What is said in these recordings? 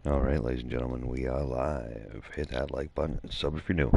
All right, ladies and gentlemen, we are live. Hit that like button and sub if you're new.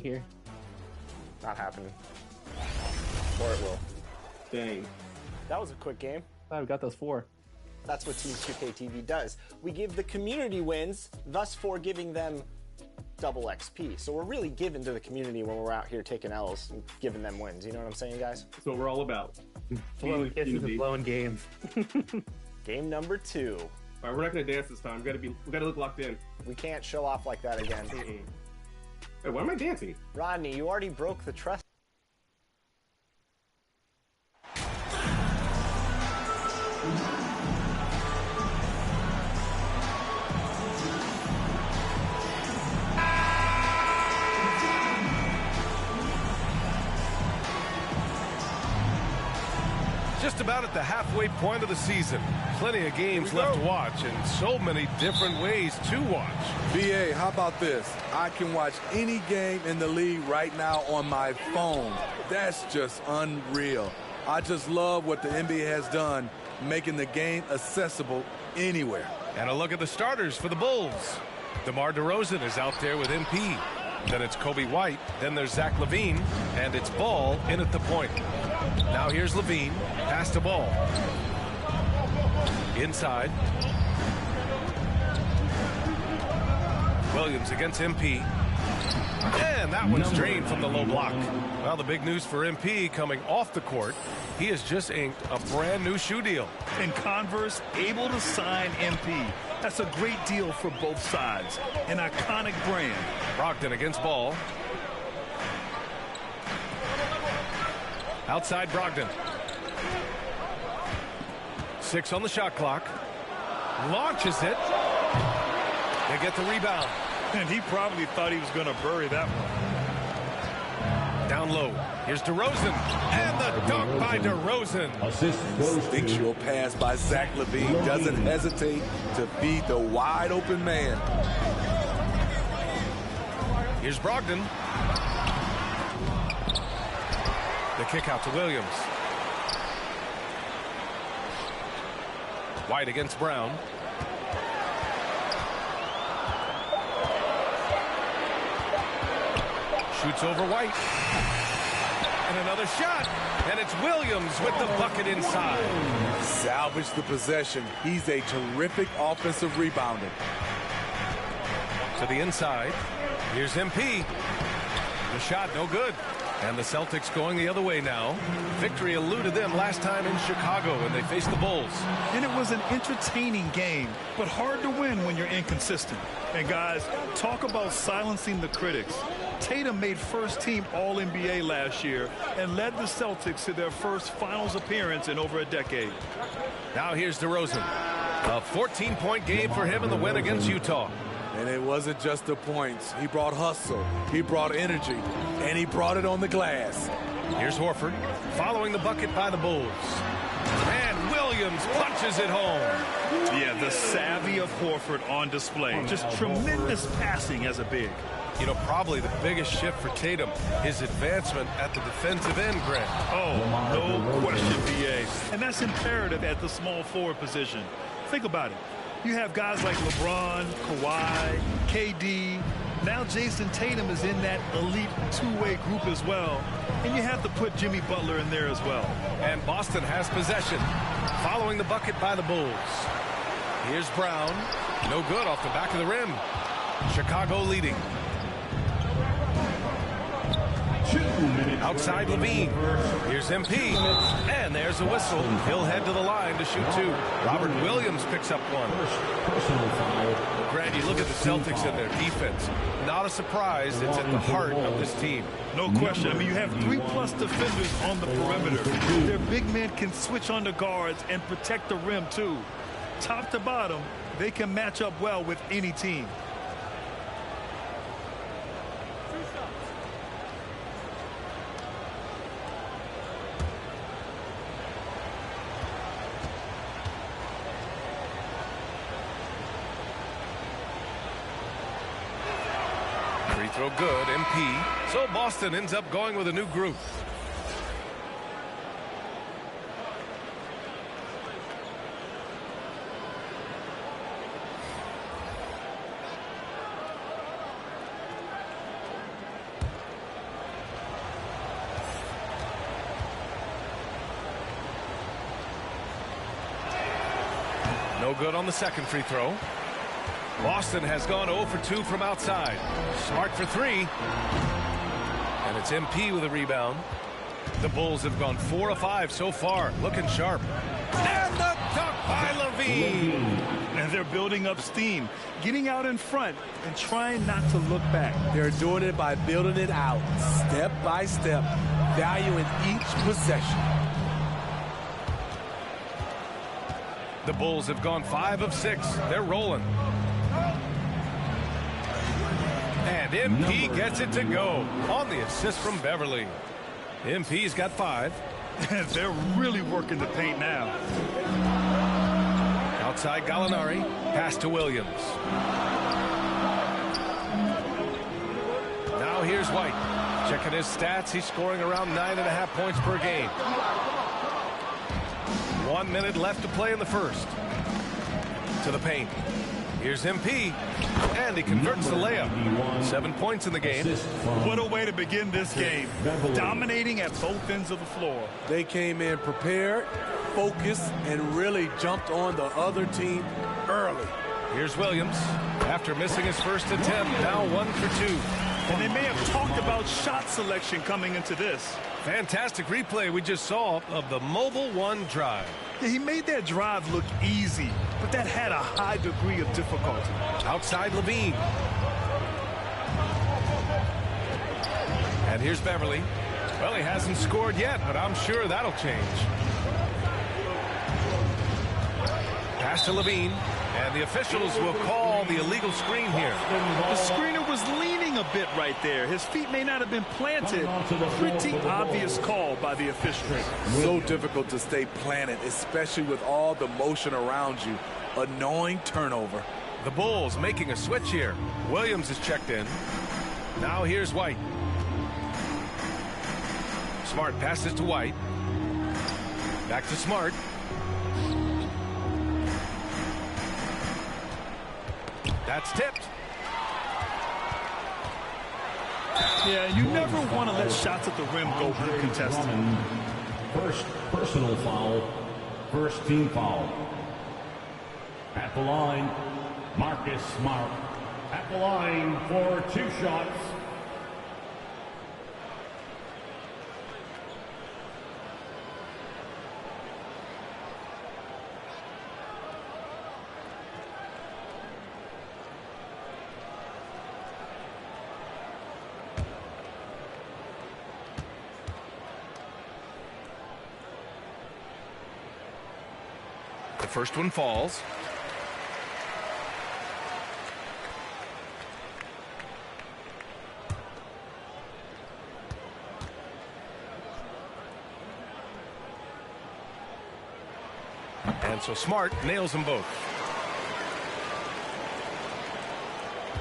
Here. Not happening. Or it will. Dang. That was a quick game. Oh, we got those 4. That's what Team 2K TV does. We give the community wins, thus for giving them double XP. So we're really giving to the community when we're out here taking L's and giving them wins. You know what I'm saying, guys? That's what we're all about. Blowing kisses and blowing games. Game number 2. All right, we're not gonna dance this time. We gotta look locked in. We can't show off like that again. Hey, why am I dancing? Rodney, you already broke the trust. Just about at the halfway point of the season. Plenty of games left to watch and so many different ways to watch. BA, how about this? I can watch any game in the league right now on my phone. That's just unreal. I just love what the NBA has done, making the game accessible anywhere. And a look at the starters for the Bulls. DeMar DeRozan is out there with MP. Then it's Kobe White. Then there's Zach LaVine. And it's Ball in at the point. Now here's LaVine. Pass to Ball. Inside. Williams against MP. And that one's drained from the low block. Well, the big news for MP coming off the court, he has just inked a brand new shoe deal. And Converse able to sign MP. That's a great deal for both sides. An iconic brand. Brogdon against Ball. Outside Brogdon. 6 on the shot clock. Launches it. They get the rebound. And he probably thought he was going to bury that one. Down low. Here's DeRozan. And the dunk by DeRozan. Instinctual pass by Zach LaVine. Doesn't hesitate to feed the wide open man. Here's Brogdon. The kick out to Williams. White against Brown. Shoots over White. And another shot. And it's Williams with the bucket inside. Salvage the possession. He's a terrific offensive rebounder. To the inside. Here's MP. The shot no good. And the Celtics going the other way now. Victory eluded them last time in Chicago when they faced the Bulls. And it was an entertaining game, but hard to win when you're inconsistent. And guys, talk about silencing the critics. Tatum made first-team All-NBA last year and led the Celtics to their first finals appearance in over a decade. Now here's DeRozan. A 14-point game for him in the win against Utah. And it wasn't just the points. He brought hustle, he brought energy, and he brought it on the glass. Here's Horford following the bucket by the Bulls. And Williams punches it home. Yeah, the savvy of Horford on display. Just tremendous passing as a big. You know, probably the biggest shift for Tatum, his advancement at the defensive end, Grant. Oh, no question, BA. And that's imperative at the small forward position. Think about it. You have guys like LeBron, Kawhi, KD. Now Jason Tatum is in that elite two-way group as well. And you have to put Jimmy Butler in there as well. And Boston has possession, following the bucket by the Bulls. Here's Brown. No good off the back of the rim. Chicago leading. Outside Levine. Here's MP. And there's a whistle. He'll head to the line to shoot two. Robert Williams picks up one. Grant, you look at the Celtics and their defense. Not a surprise. It's at the heart of this team. No question. I mean, you have 3+ defenders on the perimeter. Their big men can switch on the guards and protect the rim, too. Top to bottom, they can match up well with any team. Free throw good, MP. So Boston ends up going with a new group. No good on the second free throw. Boston has gone 0 for 2 from outside. Smart for 3. And it's MP with a rebound. The Bulls have gone 4 of 5 so far. Looking sharp. And the dunk by Levine. And they're building up steam, getting out in front and trying not to look back. They're doing it by building it out, step by step, valuing each possession. The Bulls have gone 5 of 6. They're rolling. And MP gets it to go on the assist from Beverly. MP's got 5. They're really working the paint now. Outside Gallinari, pass to Williams. Now here's White. Checking his stats, he's scoring around 9.5 points per game. 1 minute left to play in the first. To the paint. Here's MP, and he converts the layup. 7 points in the game. What a way to begin this game. Dominating at both ends of the floor. They came in prepared, focused, and really jumped on the other team early. Here's Williams. After missing his first attempt, now 1 for 2. And they may have talked about shot selection coming into this. Fantastic replay we just saw of the Mobile One drive. Yeah, he made that drive look easy, but that had a high degree of difficulty. Outside Levine. And here's Beverly. Well, he hasn't scored yet, but I'm sure that'll change. Pass to Levine. And the officials will call the illegal screen here. The screener was leaning a bit right there. His feet may not have been planted. Pretty obvious call by the officials. So difficult to stay planted, especially with all the motion around you. Annoying turnover. The Bulls making a switch here. Williams is checked in. Now here's White. Smart passes to White. Back to Smart. That's tipped. Yeah, you never want to let shots at the rim go uncontested. First personal foul, first team foul. At the line, Marcus Smart. At the line for 2 shots. The first one falls. And so Smart nails them both.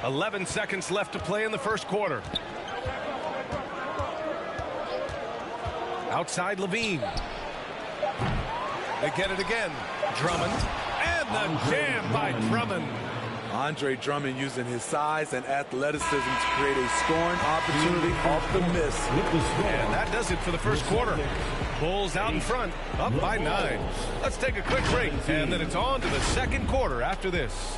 11 seconds left to play in the first quarter. Outside Levine. They get it again. Drummond. And the jam by Drummond. Andre Drummond using his size and athleticism to create a scoring opportunity off the miss. And that does it for the first quarter. Bulls out in front, up by 9. Let's take a quick break, and then it's on to the second quarter after this.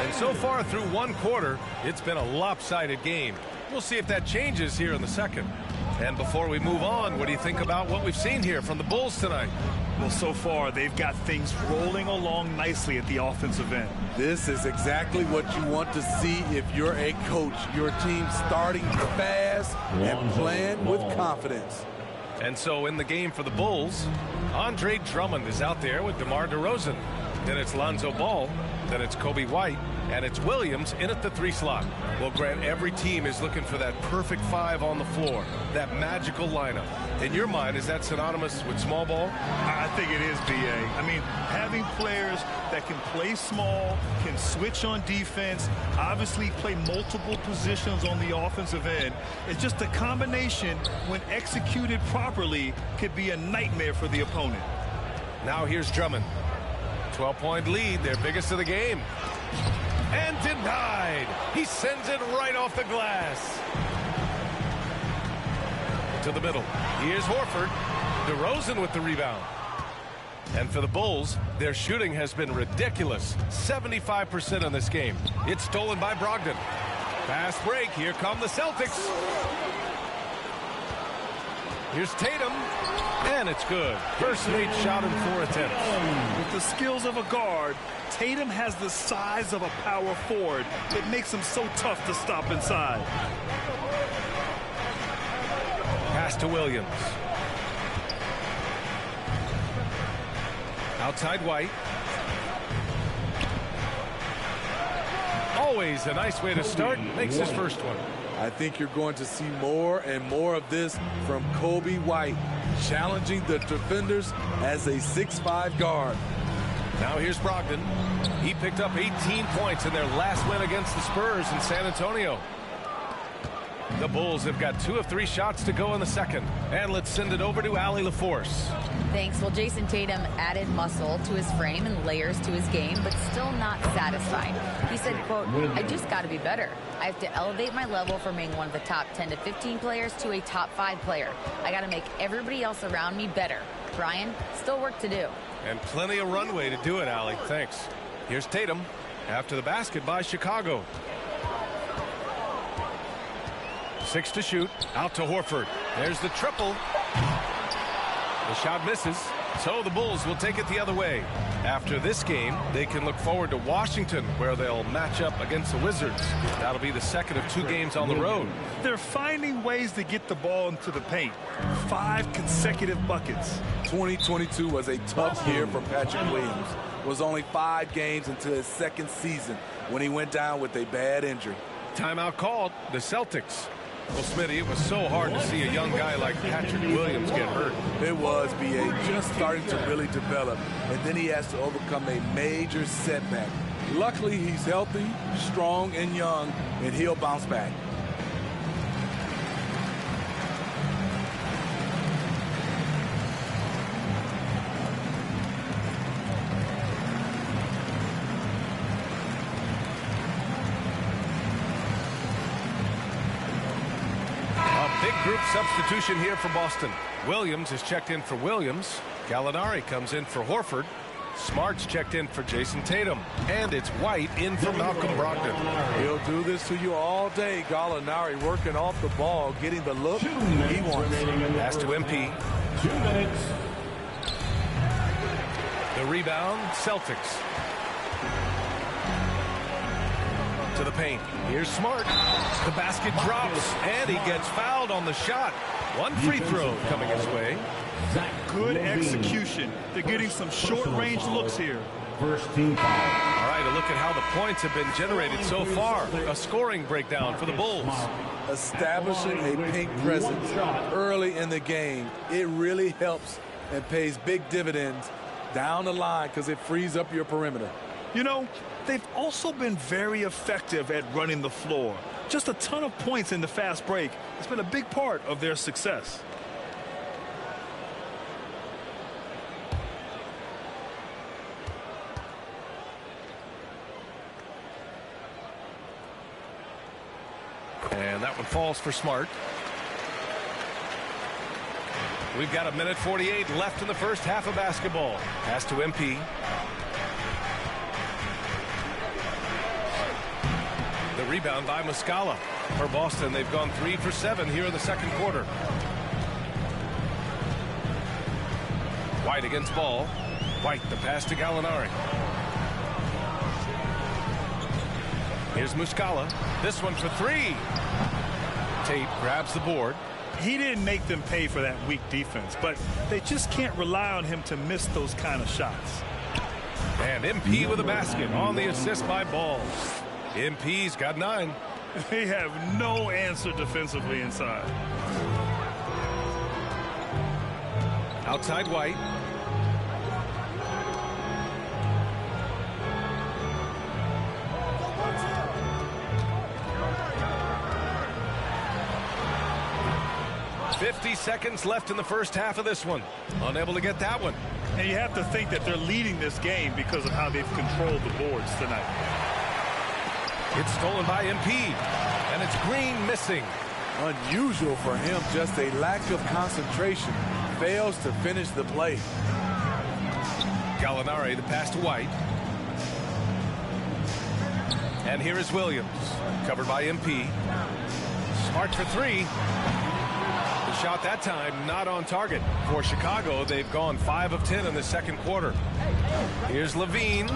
And so far through one quarter, it's been a lopsided game. We'll see if that changes here in the second. And before we move on, what do you think about what we've seen here from the Bulls tonight? Well, so far, they've got things rolling along nicely at the offensive end. This is exactly what you want to see if you're a coach. Your team starting fast and playing with confidence. And so in the game for the Bulls, Andre Drummond is out there with DeMar DeRozan. Then it's Lonzo Ball. Then it's Coby White. And it's Williams in at the 3 slot. Well, Grant, every team is looking for that perfect 5 on the floor, that magical lineup. In your mind, is that synonymous with small ball? I think it is, B.A. I mean, having players that can play small, can switch on defense, obviously play multiple positions on the offensive end. It's just a combination, when executed properly, could be a nightmare for the opponent. Now here's Drummond. 12-point lead, their biggest of the game. And denied. He sends it right off the glass. To the middle. Here's Horford. DeRozan with the rebound. And for the Bulls, their shooting has been ridiculous. 75% in this game. It's stolen by Brogdon. Fast break. Here come the Celtics. Here's Tatum. And it's good. First made shot in 4 attempts. With the skills of a guard, Tatum has the size of a power forward. It makes him so tough to stop inside. Pass to Williams. Outside White. Always a nice way to start. Makes his first one. I think you're going to see more and more of this from Coby White, challenging the defenders as a 6'5" guard. Now here's Brogdon. He picked up 18 points in their last win against the Spurs in San Antonio. The Bulls have got 2 of 3 shots to go in the second. And let's send it over to Allie LaForce. Thanks. Well, Jason Tatum added muscle to his frame and layers to his game, but still not satisfied. He said, quote, "I just got to be better. I have to elevate my level from being one of the top 10 to 15 players to a top 5 player. I got to make everybody else around me better. Brian, still work to do." And plenty of runway to do it, Allie. Thanks. Here's Tatum after the basket by Chicago. 6 to shoot. Out to Horford. There's the triple. The shot misses. So the Bulls will take it the other way. After this game, they can look forward to Washington, where they'll match up against the Wizards. That'll be the second of 2 games on the road. They're finding ways to get the ball into the paint. 5 consecutive buckets. 2022 was a tough year for Patrick Williams. It was only 5 games into his second season when he went down with a bad injury. Timeout called. The Celtics. Well, Smitty, it was so hard to see a young guy like Patrick Williams get hurt. It was, B.A. just starting to really develop, and then he has to overcome a major setback. Luckily, he's healthy, strong, and young, and he'll bounce back. Group substitution here for Boston. Williams is checked in for Williams. Gallinari comes in for Horford. Smart's checked in for Jason Tatum. And it's White in for Malcolm Brogdon. He'll do this to you all day. Gallinari working off the ball, getting the look he wants. Pass to MP. 2 minutes. The rebound, Celtics. To the paint. Here's Smart. The basket drops, and he gets fouled on the shot. One free throw coming his way. Good execution. They're getting some short-range looks here. First team foul. All right, a look at how the points have been generated so far. A scoring breakdown for the Bulls. Establishing a paint presence early in the game, it really helps and pays big dividends down the line because it frees up your perimeter. You know, they've also been very effective at running the floor. Just a ton of points in the fast break. It's been a big part of their success. And that one falls for Smart. We've got 1:48 left in the first half of basketball. Pass to MP. The rebound by Muscala. For Boston, they've gone 3 for 7 here in the second quarter. White against Ball. White, the pass to Gallinari. Here's Muscala. This one for 3. Tate grabs the board. He didn't make them pay for that weak defense, but they just can't rely on him to miss those kind of shots. And MP with a basket on the assist by Ball. MP's got 9. They have no answer defensively inside. Outside White. $50 seconds left in the first half of this one. Unable to get that one. And you have to think that they're leading this game because of how they've controlled the boards tonight. It's stolen by MP, and it's Green missing. Unusual for him, just a lack of concentration. Fails to finish the play. Gallinari, the pass to White. And here is Williams, covered by MP. Smart for 3. The shot that time not on target. For Chicago, they've gone 5 of 10 in the second quarter. Here's Levine.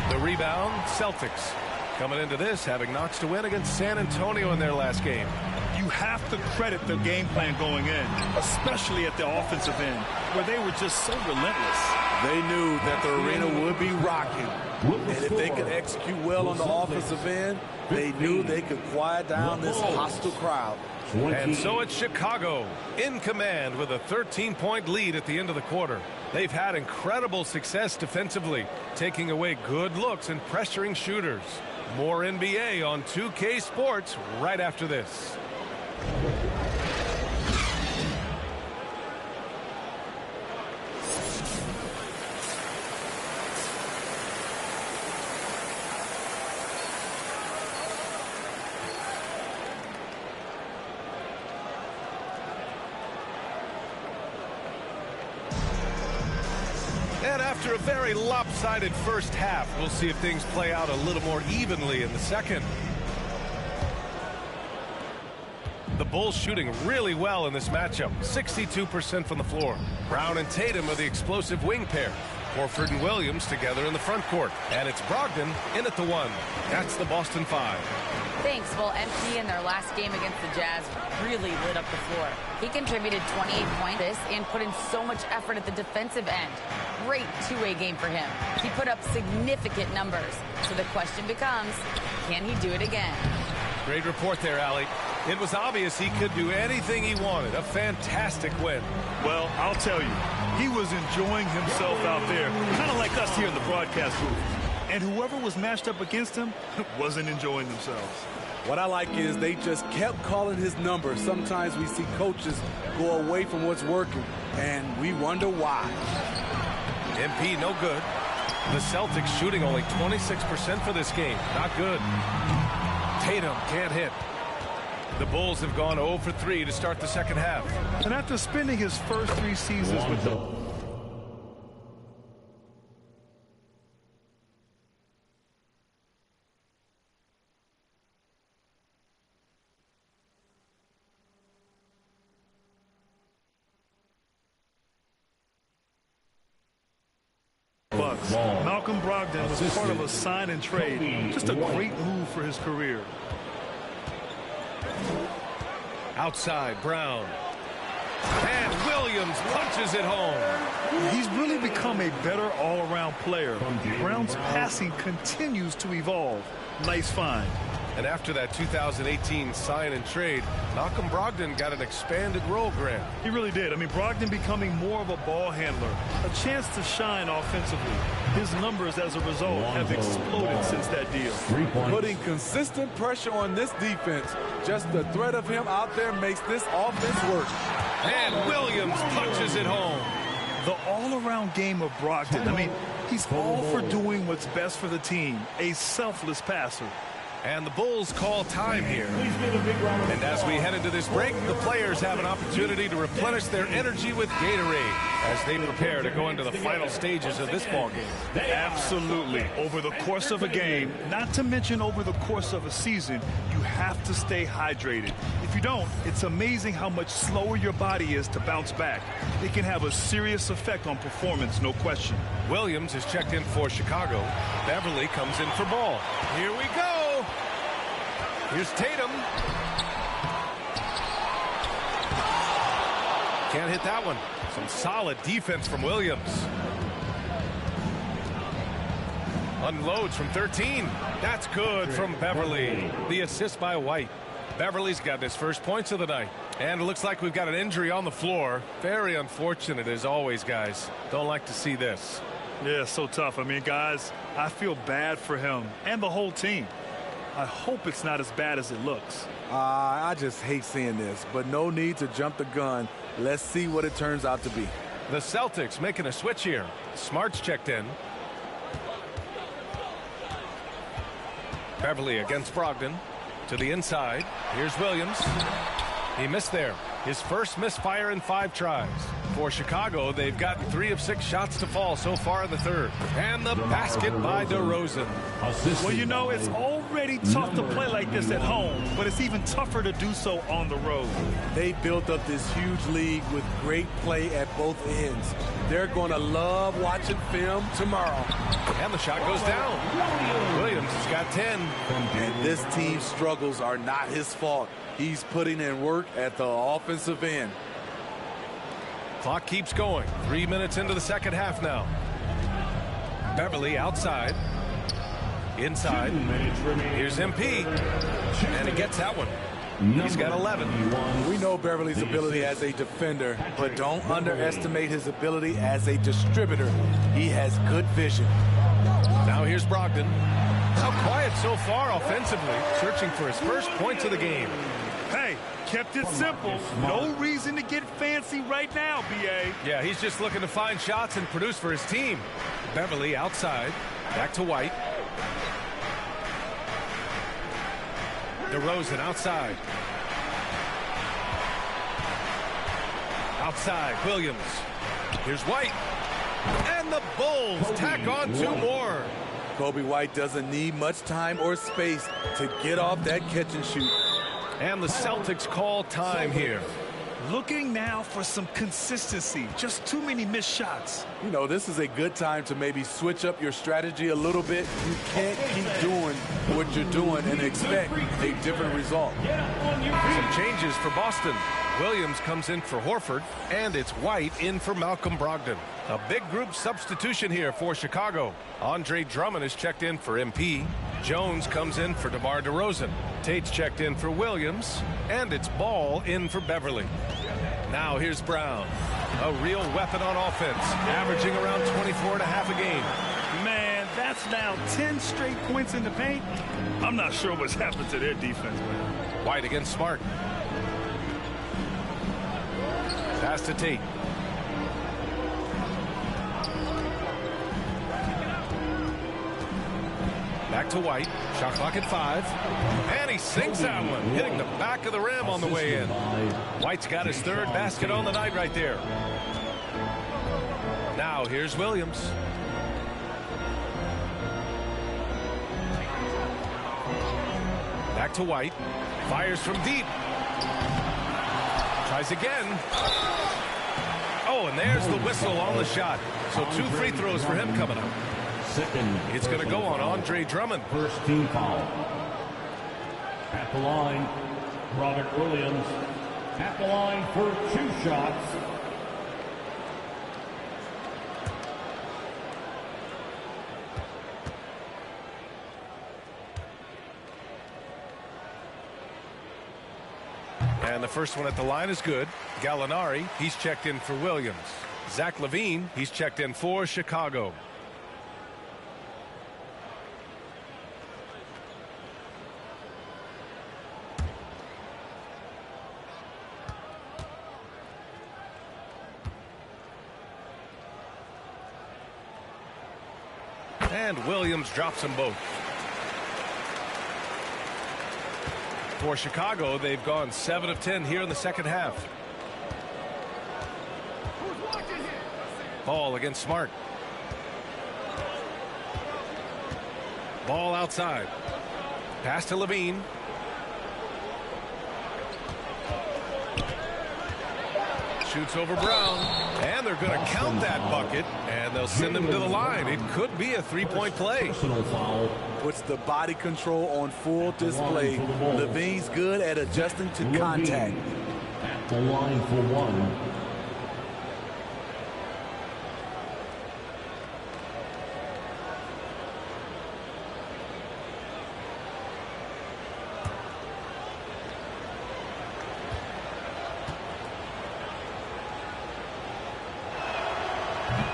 The rebound, Celtics. Coming into this, having notched a win against San Antonio in their last game. You have to credit the game plan going in, especially at the offensive end, where they were just so relentless. They knew that the arena would be rocking. And if they could execute well on the offensive end, they knew they could quiet down this hostile crowd. And so it's Chicago in command with a 13-point lead at the end of the quarter. They've had incredible success defensively, taking away good looks and pressuring shooters. More NBA on 2K Sports right after this. And after a very lopsided first half, we'll see if things play out a little more evenly in the second. The Bulls shooting really well in this matchup, 62% from the floor. Brown and Tatum are the explosive wing pair. Horford and Williams together in the front court. And it's Brogdon in at the 1. That's the Boston 5. Thanks. Well, MP in their last game against the Jazz really lit up the floor. He contributed 28 points and put in so much effort at the defensive end. Great two-way game for him. He put up significant numbers. So the question becomes, can he do it again? Great report there, Allie. It was obvious he could do anything he wanted. A fantastic win. Well, I'll tell you, he was enjoying himself out there, kind of like us here in the broadcast booth. And whoever was matched up against him wasn't enjoying themselves. What I like is they just kept calling his number. Sometimes we see coaches go away from what's working, and we wonder why. MP no good. The Celtics shooting only 26% for this game. Not good. Tatum can't hit. The Bulls have gone 0 for 3 to start the second half. And after spending his first 3 seasons with the Malcolm Brogdon was part of a sign and trade. Just a great move for his career. Outside, Brown. And Williams punches it home. He's really become a better all-around player. Brown's passing continues to evolve. Nice find. And after that 2018 sign and trade, Malcolm Brogdon got an expanded role, Grant. He really did. I mean, Brogdon becoming more of a ball handler, a chance to shine offensively. His numbers as a result have exploded since that deal. Putting consistent pressure on this defense. Just the threat of him out there makes this offense work. And Williams punches it home. The all-around game of Brogdon. I mean, he's all for doing what's best for the team. A selfless passer. And the Bulls call time here. And as we head into this break, the players have an opportunity to replenish their energy with Gatorade as they prepare to go into the final stages of this ballgame. Absolutely. Over the course of a game, not to mention over the course of a season, you have to stay hydrated. If you don't, it's amazing how much slower your body is to bounce back. It can have a serious effect on performance, no question. Williams is checked in for Chicago. Beverly comes in for Ball. Here we go. Here's Tatum. Can't hit that one. Some solid defense from Williams. Unloads from 13. That's good from Beverly. The assist by White. Beverly's got his first points of the night. And it looks like we've got an injury on the floor. Very unfortunate as always, guys. Don't like to see this. Yeah, so tough. I mean, guys, I feel bad for him and the whole team. I hope it's not as bad as it looks. I just hate seeing this, but no need to jump the gun. Let's see what it turns out to be. The Celtics making a switch here. Smart's checked in. Beverly against Brogdon. To the inside. Here's Williams. He missed there. His first misfire in 5 tries. For Chicago, they've gotten 3 of 6 shots to fall so far in the third. And the basket by DeRozan. Well, you know, it's already tough to play like this at home, but it's even tougher to do so on the road. They built up this huge league with great play at both ends. They're going to love watching film tomorrow. And the shot goes down. Williams has got 10. And this team's struggles are not his fault. He's putting in work at the offensive end. Clock keeps going. 3 minutes into the second half now. Beverly outside. Inside. Here's MP. And he gets that one. He's got 11. We know Beverly's ability as a defender, but don't underestimate his ability as a distributor. He has good vision. Now here's Brogdon. How quiet so far offensively, searching for his first points of the game. Hey, kept it simple. No reason to get fancy right now, B.A. Yeah, he's just looking to find shots and produce for his team. Beverly outside. Back to White. DeRozan outside. Outside, Williams. Here's White. And the Bulls tack on 2 more. Coby White doesn't need much time or space to get off that catch and shoot. And the Celtics call time here. Looking now for some consistency. Just too many missed shots. You know, this is a good time to maybe switch up your strategy a little bit. You can't keep doing what you're doing and expect a different result. Some changes for Boston. Williams comes in for Horford, and it's White in for Malcolm Brogdon. A big group substitution here for Chicago. Andre Drummond is checked in for MP. Jones comes in for DeMar DeRozan. Tate's checked in for Williams, and it's Ball in for Beverly. Now here's Brown, a real weapon on offense, averaging around 24.5 a game. Man, that's now 10 straight points in the paint. I'm not sure what's happened to their defense, man. White against Smart. Pass to Tate. Back to White. Shot clock at 5. And he sinks that one, hitting the back of the rim on the way in. White's got his 3rd basket on the night right there. Now here's Williams. Back to White. Fires from deep. Tries again. Oh, and there's the whistle on the shot. So 2 free throws for him coming up. second. It's going to go on Andre Drummond. First team foul. At the line, Robert Williams. At the line for 2 shots. And the first one at the line is good. Gallinari, he's checked in for Williams. Zach LaVine, he's checked in for Chicago. And Williams drops them both. For Chicago, they've gone 7 of 10 here in the second half. Ball against Smart. Ball outside. Pass to LaVine. Shoots over Brown. And they're going to count that bucket. And they'll send him to the line. It could be a 3-point play. Puts the body control on full display. LaVine's good at adjusting to contact. At the line for 1.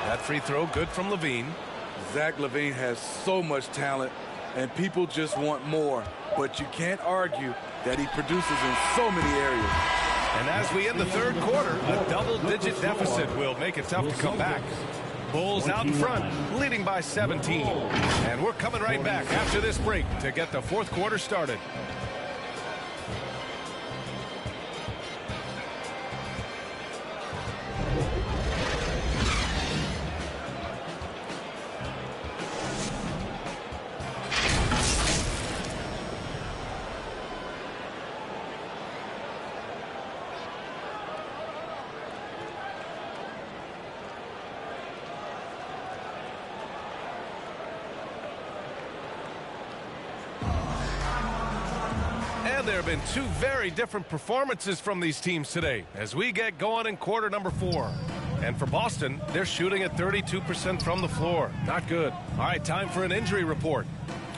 That free throw good from LaVine. Zach LaVine has so much talent, and people just want more. But you can't argue that he produces in so many areas. And as we end the third quarter, a double-digit deficit will make it tough to come back. Bulls out in front, leading by 17. And we're coming right back after this break to get the fourth quarter started. There have been 2 very different performances from these teams today as we get going in quarter number 4. And for Boston, they're shooting at 32% from the floor. Not good. All right, time for an injury report.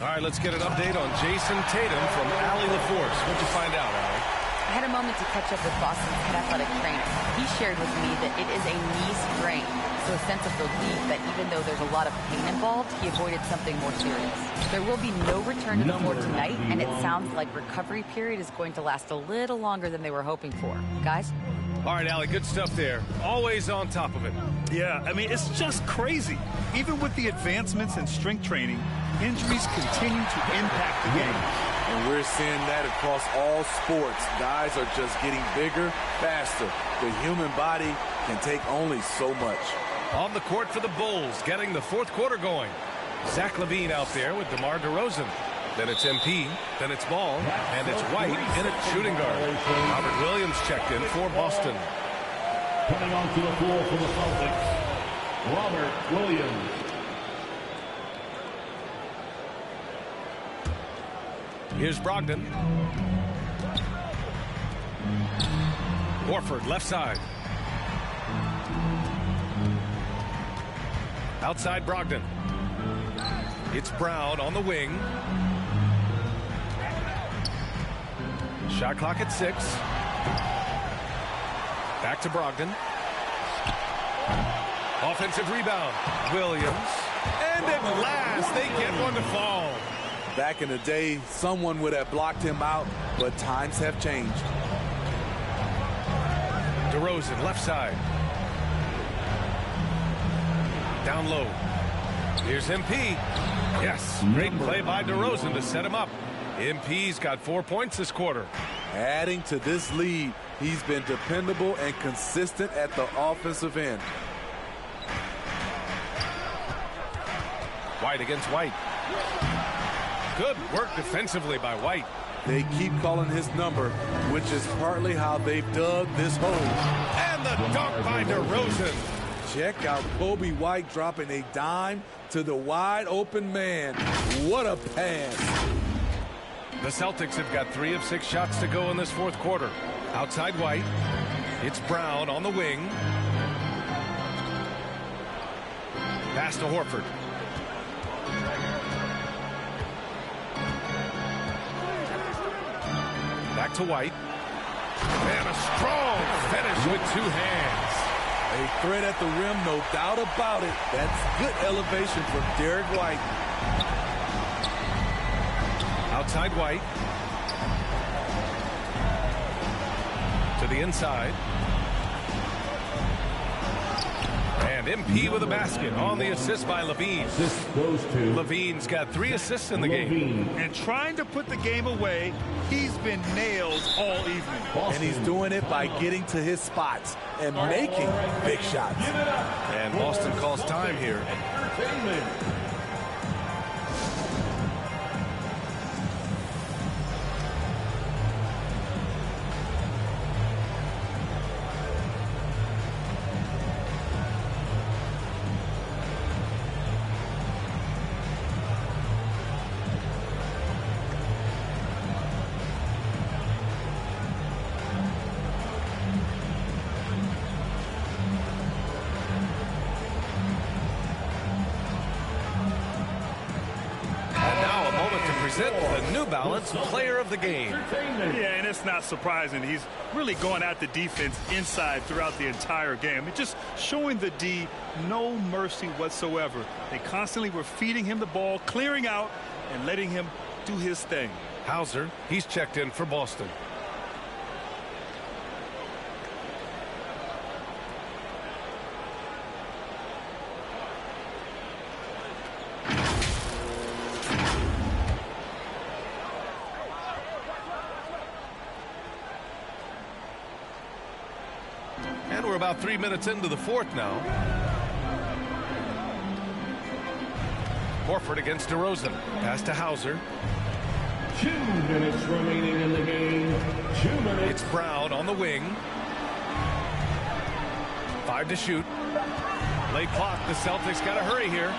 All right, let's get an update on Jason Tatum from Allie LaForce. What'd you find out, Allie? I had a moment to catch up with Boston's head athletic trainer. He shared with me that it is a knee sprain, so a sense of relief that even though there's a lot of pain involved, he avoided something more serious. There will be no return to the floor tonight, and it sounds like recovery period is going to last a little longer than they were hoping for. Guys? All right, Allie, good stuff there. Always on top of it. Yeah, I mean, it's just crazy. Even with the advancements in strength training, injuries continue to impact the game. And we're seeing that across all sports. Guys are just getting bigger, faster. The human body can take only so much. On the court for the Bulls, getting the fourth quarter going. Zach LaVine out there with DeMar DeRozan. Then it's MP, then it's Ball, and it's White in at shooting guard. Robert Williams checked in for Boston. Coming onto the floor for the Celtics, Robert Williams. Here's Brogdon. Horford left side. Outside Brogdon. It's Brown on the wing. Shot clock at 6. Back to Brogdon. Offensive rebound. Williams. And at last, they get one to fall. Back in the day, someone would have blocked him out, but times have changed. DeRozan, left side. Down low. Here's MP. Yes, great play by DeRozan to set him up. MP's got 4 points this quarter. Adding to this lead, he's been dependable and consistent at the offensive end. White against White. Good work defensively by White. They keep calling his number, which is partly how they've dug this hole. And the dunk by DeRozan. Check out Kobe White dropping a dime to the wide open man. What a pass. The Celtics have got 3 of 6 shots to go in this fourth quarter. Outside White. It's Brown on the wing. Pass to Horford. Back to White. And a strong finish with 2 hands. A threat at the rim, no doubt about it. That's good elevation from Derek White. Outside White. To the inside. And MP with a basket on the assist by LaVine. Assist goes to LaVine's got 3 assists in the game. And trying to put the game away, he's been nailed all evening. And he's doing it by getting to his spots and making big shots. And Boston calls time here. The New Balance Player of the Game. Yeah, and it's not surprising. He's really going at the defense inside throughout the entire game. It's just showing the D no mercy whatsoever. They constantly were feeding him the ball, clearing out, and letting him do his thing. Hauser, he's checked in for Boston. And we're about 3 minutes into the fourth now. Horford against DeRozan. Pass to Hauser. 2 minutes remaining in the game. 2 minutes. It's Brown on the wing. 5 to shoot. Late clock. The Celtics got to hurry here.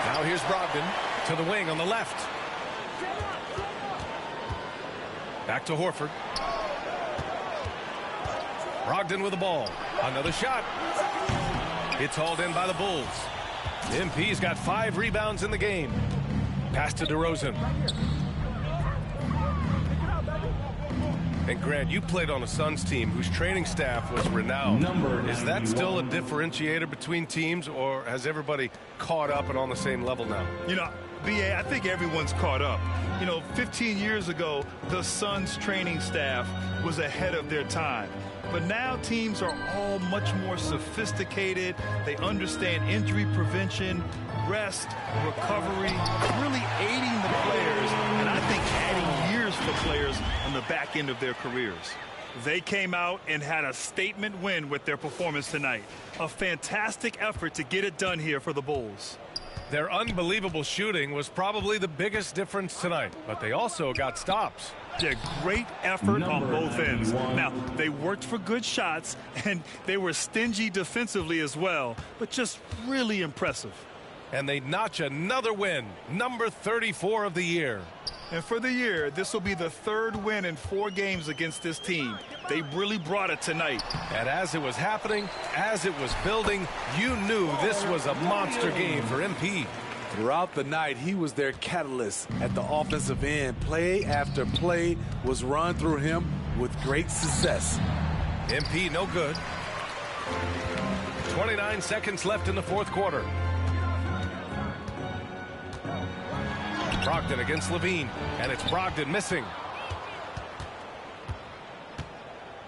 Now here's Brogdon to the wing on the left. Back to Horford. Brogdon with the ball. Another shot. It's hauled in by the Bulls. MP's got 5 rebounds in the game. Pass to DeRozan. And Grant, you played on a Suns team whose training staff was renowned. Is that still a differentiator between teams, or has everybody caught up and on the same level now? You know, B.A., I think everyone's caught up. You know, 15 years ago, the Suns training staff was ahead of their time. But now teams are all much more sophisticated. They understand injury prevention, rest, recovery, really aiding the players, and I think adding years for players on the back end of their careers. They came out and had a statement win with their performance tonight. A fantastic effort to get it done here for the Bulls. Their unbelievable shooting was probably the biggest difference tonight, but they also got stops. Yeah, great effort on both ends. Now, they worked for good shots, and they were stingy defensively as well, but just really impressive. And they notch another win, number 34 of the year. And for the year, this will be the 3rd win in 4 games against this team. They really brought it tonight. And as it was happening, as it was building, you knew this was a monster game for MP. Throughout the night, he was their catalyst at the offensive end. Play after play was run through him with great success. MP no good. 29 seconds left in the fourth quarter. Brogdon against LaVine, and it's Brogdon missing.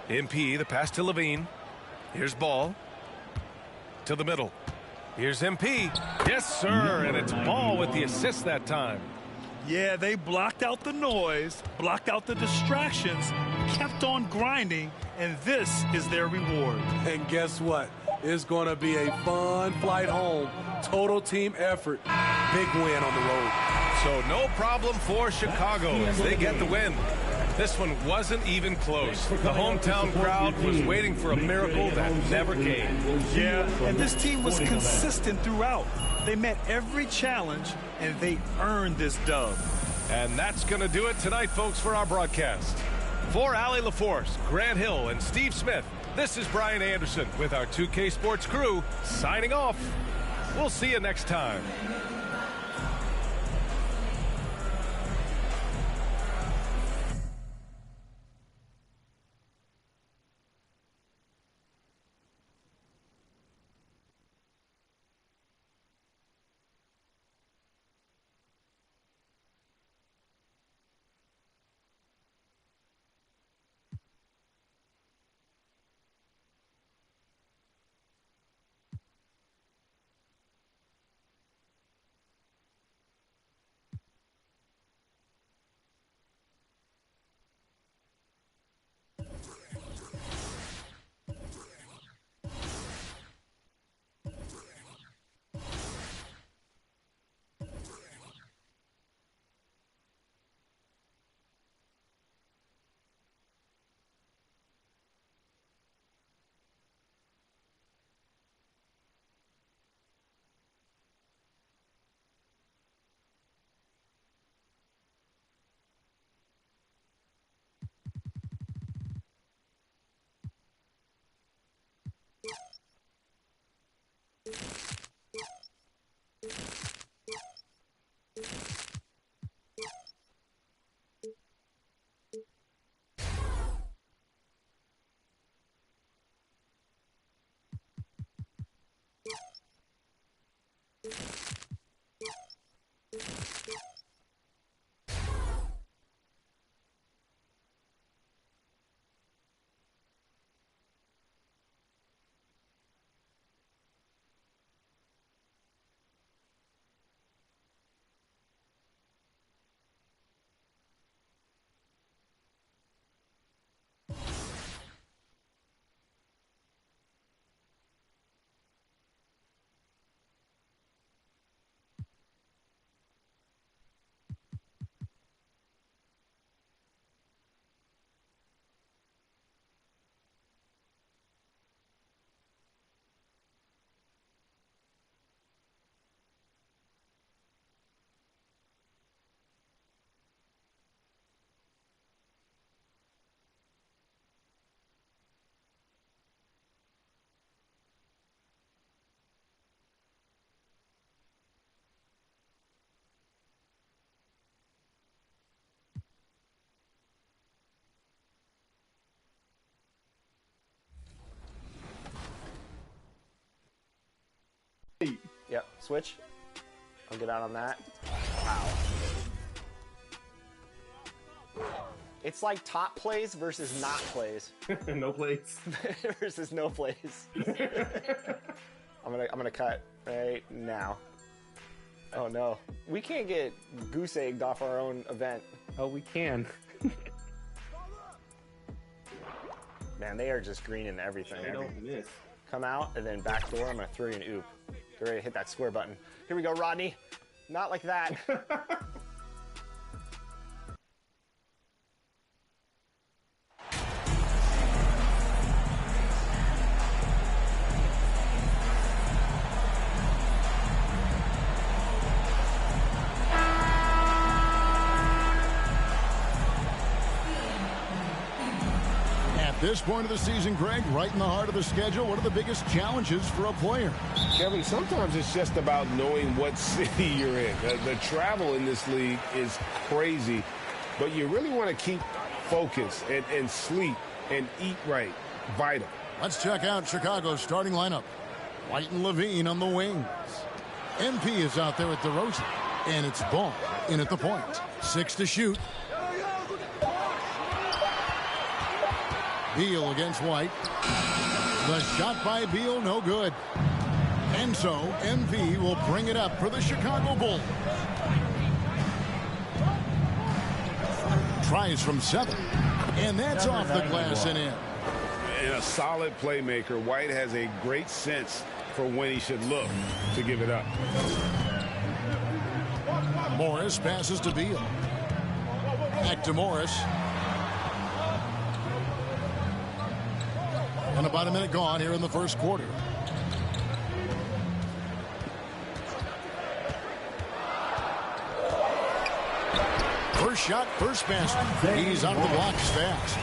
MP, the pass to LaVine. Here's Ball. To the middle. Here's MP. Yes, sir, and it's Ball with the assist that time. Yeah, they blocked out the noise, blocked out the distractions, kept on grinding, and this is their reward. And guess what? It's going to be a fun flight home. Total team effort. Big win on the road. So no problem for Chicago as they get the win. This one wasn't even close. The hometown crowd was waiting for a miracle that never came. Yeah, and this team was consistent throughout. They met every challenge, and they earned this dub. And that's going to do it tonight, folks, for our broadcast. For Allie LaForce, Grant Hill, and Steve Smith, this is Brian Anderson with our 2K Sports crew signing off. We'll see you next time. Yep, switch. I'll get out on that. Wow. It's like top plays versus not plays. No plays. Versus no plays. I'm gonna cut right now. Oh no. We can't get goose egged off our own event. Oh, we can. Man, they are just greening everything. They don't miss. Come out and then back door. I'm gonna throw you an oop. Get ready to hit that square button. Here we go, Rodney. Not like that. This point of the season, Greg, right in the heart of the schedule, what are the biggest challenges for a player? Kevin, sometimes it's just about knowing what city you're in. The travel in this league is crazy, but you really want to keep focus and sleep and eat right. Vital. Let's check out Chicago's starting lineup. White and Levine on the wings. MP is out there at DeRozan, and it's Ball in at the point. 6 to shoot. Beal against White. The shot by Beal, no good. And so, MP will bring it up for the Chicago Bulls. Tries from 7. And that's off the glass and in. And a solid playmaker, White has a great sense for when he should look to give it up. Morris passes to Beal. Back to Morris. And about a minute gone here in the first quarter. First shot, first basket. He's out of the blocks fast.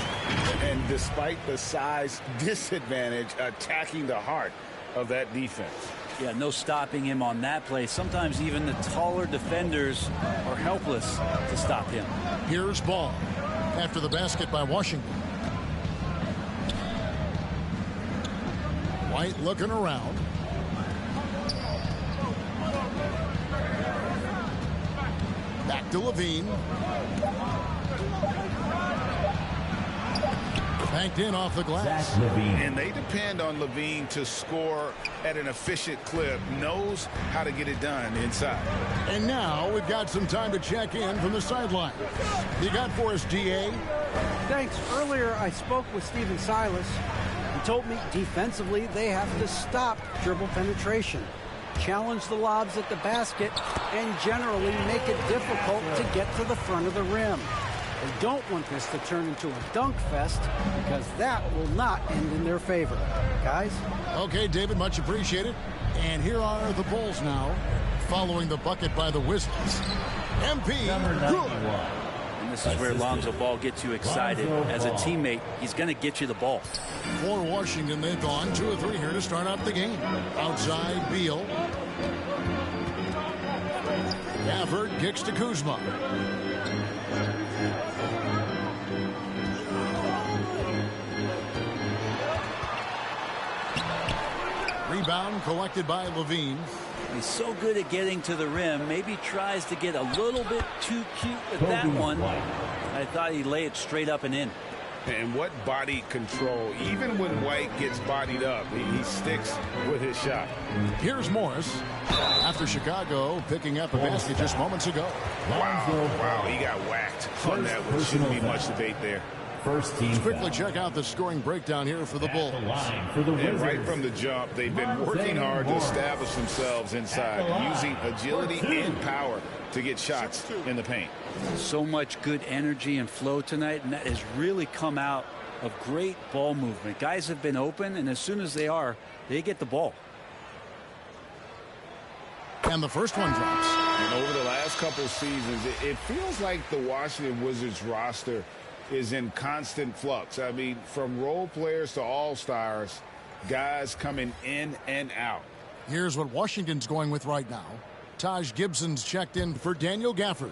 And despite the size disadvantage, attacking the heart of that defense. Yeah, no stopping him on that play. Sometimes even the taller defenders are helpless to stop him. Here's Ball after the basket by Washington. White looking around. Back to Levine. Banked in off the glass. And they depend on Levine to score at an efficient clip. Knows how to get it done inside. And now we've got some time to check in from the sideline. You got for us, DA? Thanks. Earlier I spoke with Stephen Silas. He told me defensively they have to stop dribble penetration, challenge the lobs at the basket, and generally make it difficult to get to the front of the rim. They don't want this to turn into a dunk fest because that will not end in their favor. Guys? Okay, David, much appreciated. And here are the Bulls now, following the bucket by the Wizards. MP, good. And this is where Lonzo Ball gets you excited. As a teammate, he's going to get you the ball. For Washington, they've gone 2 of 3 here to start out the game. Outside, Beal. Gafford kicks to Kuzma. Rebound collected by Levine. He's so good at getting to the rim. Maybe tries to get a little bit too cute with that one. I thought he'd lay it straight up and in. And what body control. Even when White gets bodied up, he sticks with his shot. Here's Morris after Chicago picking up a basket just moments ago. Wow, he got whacked on that one. Shouldn't be much debate there. Let's quickly check out the scoring breakdown here for the Bulls. And right from the jump, they've been working hard to establish themselves inside, using agility and power to get shots in the paint. So much good energy and flow tonight, and that has really come out of great ball movement. Guys have been open, and as soon as they are, they get the ball. And the first one drops. And over the last couple of seasons, it feels like the Washington Wizards roster is in constant flux. I mean, from role players to all-stars, guys coming in and out. Here's what Washington's going with right now. Taj Gibson's checked in for Daniel Gafford.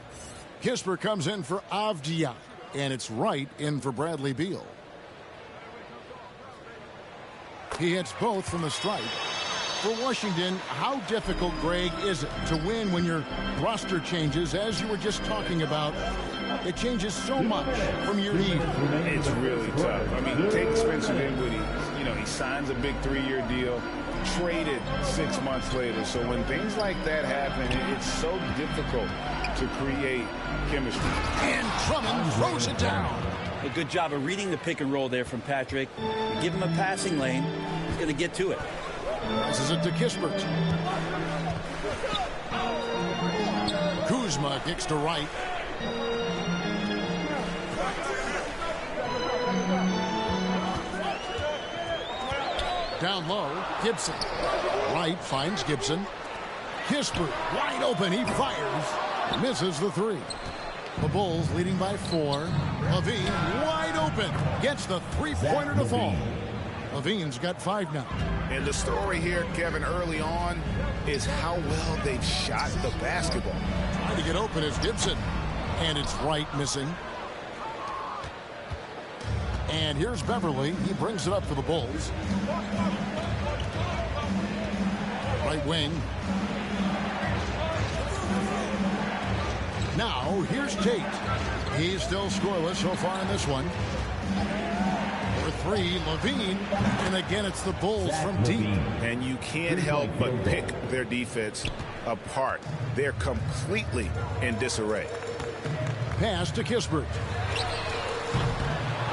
Kisper comes in for Avdia. And it's Wright in for Bradley Beal. He hits both from the stripe. For Washington, how difficult, Greg, is it to win when your roster changes, as you were just talking about? It changes so much from year to year. It's really tough. I mean, take Spencer Dinwiddie. He signs a big 3-year deal, traded 6 months later. So when things like that happen, it's so difficult to create chemistry. And Drummond throws it down. A good job of reading the pick and roll there from Patrick. Give him a passing lane. He's going to get to it. Passes it to Kispert. Kuzma kicks to Wright. Down low, Gibson. Wright finds Gibson. Kispert wide open. He fires. Misses the 3. The Bulls leading by 4. Levine wide open. Gets the 3-pointer to fall. Levine's got 5 now. And the story here, Kevin, early on is how well they've shot the basketball. Trying to get open is Gibson. And it's Wright missing. And here's Beverly. He brings it up for the Bulls. Right wing. Now, here's Tate. He's still scoreless so far in this one. For 3, Levine. And again, it's the Bulls from deep. And you can't help but pick their defense apart. They're completely in disarray. Pass to Kispert.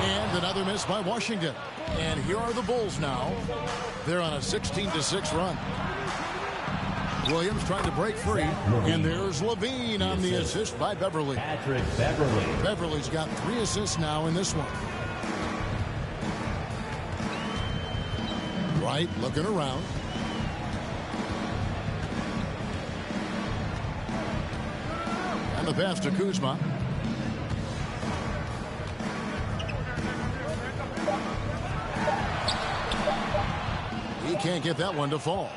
And another miss by Washington. And here are the Bulls now. They're on a 16-6 run. Williams trying to break free. And there's Levine on the assist by Beverly. Patrick Beverly. Beverly's got 3 assists now in this one. Wright looking around. And the pass to Kuzma. He can't get that one to fall.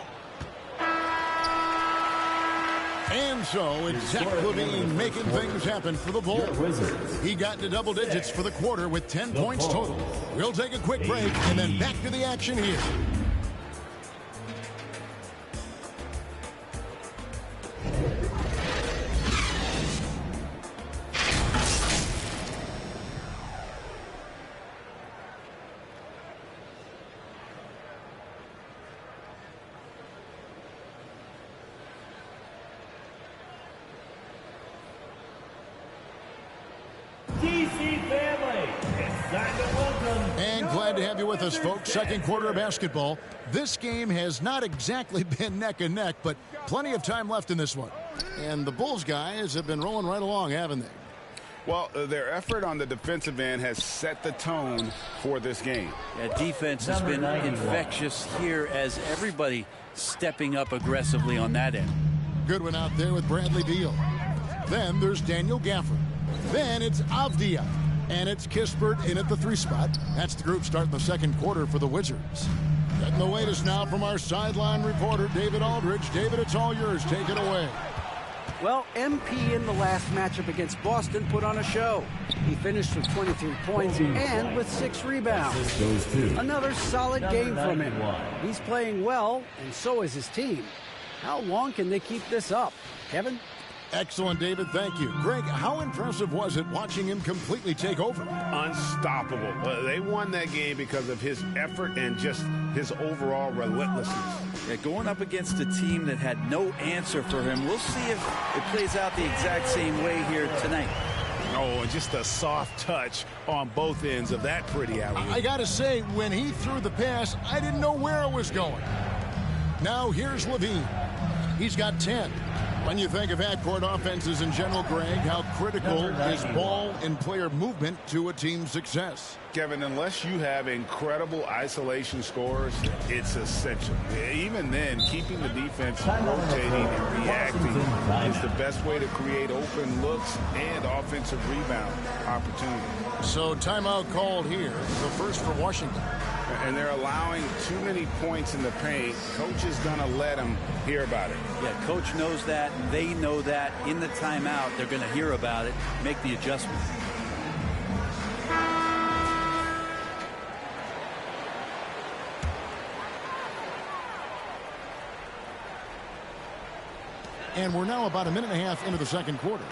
And so it's Zach LaVine making things happen for the Bulls. He got to double digits for the quarter with 10 points total. We'll take a quick break and then back to the action here. And glad to have you with us, folks. Second quarter of basketball. This game has not exactly been neck and neck, but plenty of time left in this one. And the Bulls guys have been rolling right along, haven't they? Well, their effort on the defensive end has set the tone for this game. Yeah, defense has been infectious here as everybody stepping up aggressively on that end. Good one out there with Bradley Beal. Then there's Daniel Gafford. Then it's Avdia. And it's Kispert in at the 3 spot. That's the group starting the second quarter for the Wizards. Getting the latest now from our sideline reporter, David Aldridge. David, it's all yours. Take it away. Well, MP in the last matchup against Boston put on a show. He finished with 23 points and with 6 rebounds. Another solid game from him. He's playing well, and so is his team. How long can they keep this up? Kevin? Excellent, David. Thank you. Greg, how impressive was it watching him completely take over? Unstoppable. They won that game because of his effort and just his overall relentlessness. Yeah, going up against a team that had no answer for him. We'll see if it plays out the exact same way here tonight. Oh, and just a soft touch on both ends of that pretty alley. I got to say, when he threw the pass, I didn't know where it was going. Now here's LaVine. He's got 10. When you think of half-court offenses in general, Greg, how critical is ball and player movement to a team's success? Kevin, unless you have incredible isolation scores, it's essential. Even then, keeping the defense rotating and reacting is the best way to create open looks and offensive rebound opportunities. So timeout called here, the first for Washington. And they're allowing too many points in the paint. Coach is going to let them hear about it. Yeah, coach knows that. They know that. In the timeout, they're going to hear about it, make the adjustment. And we're now about a minute and a half into the second quarter.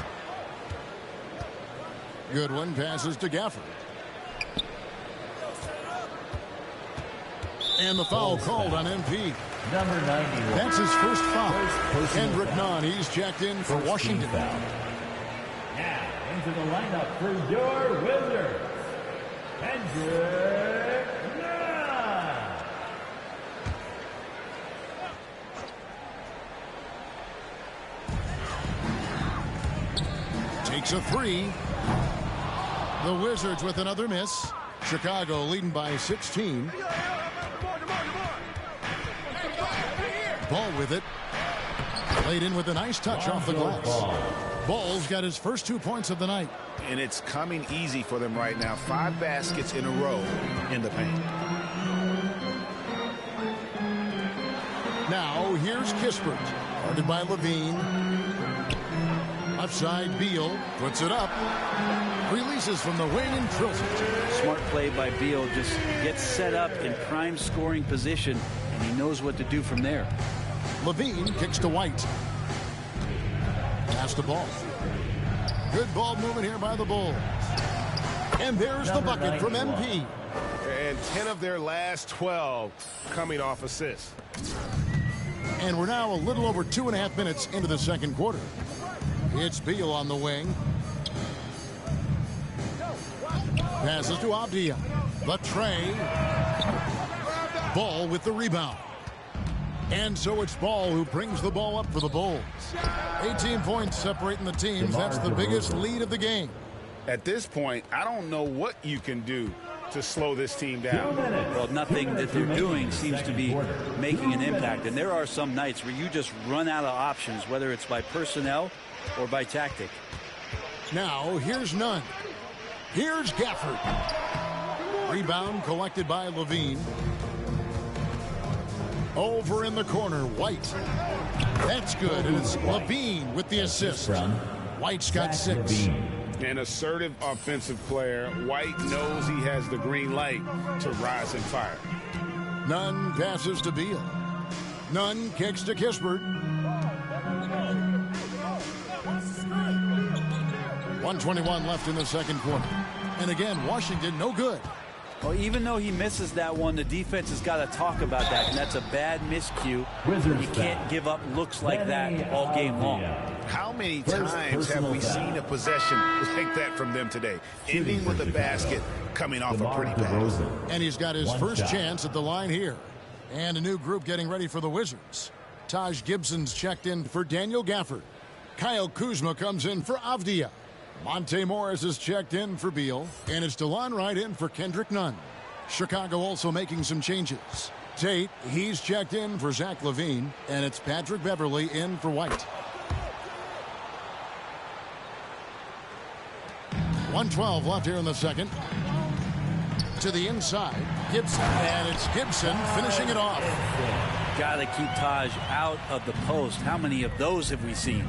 Goodwin passes to Gafford. And the foul called on MP. Number 91. That's his first foul. Kendrick Nunn, he's checked in for Washington. Now into the lineup for your Wizards, Kendrick Nunn. Takes a 3. The Wizards with another miss. Chicago leading by 16. Ball with it. Played in with a nice touch off the glass. Ball's got his first 2 points of the night. And it's coming easy for them right now. 5 baskets in a row in the paint. Now here's Kispert. Guarded by LaVine. Outside Beal. Puts it up. Releases from the wing and drills it. Smart play by Beal. Just gets set up in prime scoring position, and he knows what to do from there. LaVine kicks to White. Pass the ball. Good ball movement here by the Bulls. And there's the bucket from MP. And 10 of their last 12 coming off assists. And we're now a little over 2.5 minutes into the second quarter. It's Beal on the wing. Passes to Avdia. The tray. Ball with the rebound. And so it's Ball who brings the ball up for the Bulls. 18 points separating the teams. That's the biggest lead of the game. At this point, I don't know what you can do to slow this team down. Well, nothing that they're doing seems to be making an impact. And there are some nights where you just run out of options, whether it's by personnel or by tactic. Now, here's Nunn. Here's Gafford. Rebound collected by Levine. Over in the corner, White. That's good, and it's Levine with the assist. White's got 6. An assertive offensive player. White knows he has the green light to rise and fire. Nunn passes to Beal. Nunn kicks to Kispert. 1:21 left in the second quarter. And again, Washington no good. Well, even though he misses that one, the defense has got to talk about that, and that's a bad miscue. You can't give up looks like that all game long. How many times have we seen a possession like that from them today? Ending with a basket, coming off a pretty pass. And he's got his first chance at the line here. And a new group getting ready for the Wizards. Taj Gibson's checked in for Daniel Gafford. Kyle Kuzma comes in for Avdia. Monte Morris is checked in for Beal, and it's DeLon Wright in for Kendrick Nunn. Chicago also making some changes. Tate, he's checked in for Zach LaVine, and it's Patrick Beverley in for White. 1:12 left here in the second. To the inside, Gibson, and it's Gibson finishing it off. Got to keep Taj out of the post. How many of those have we seen?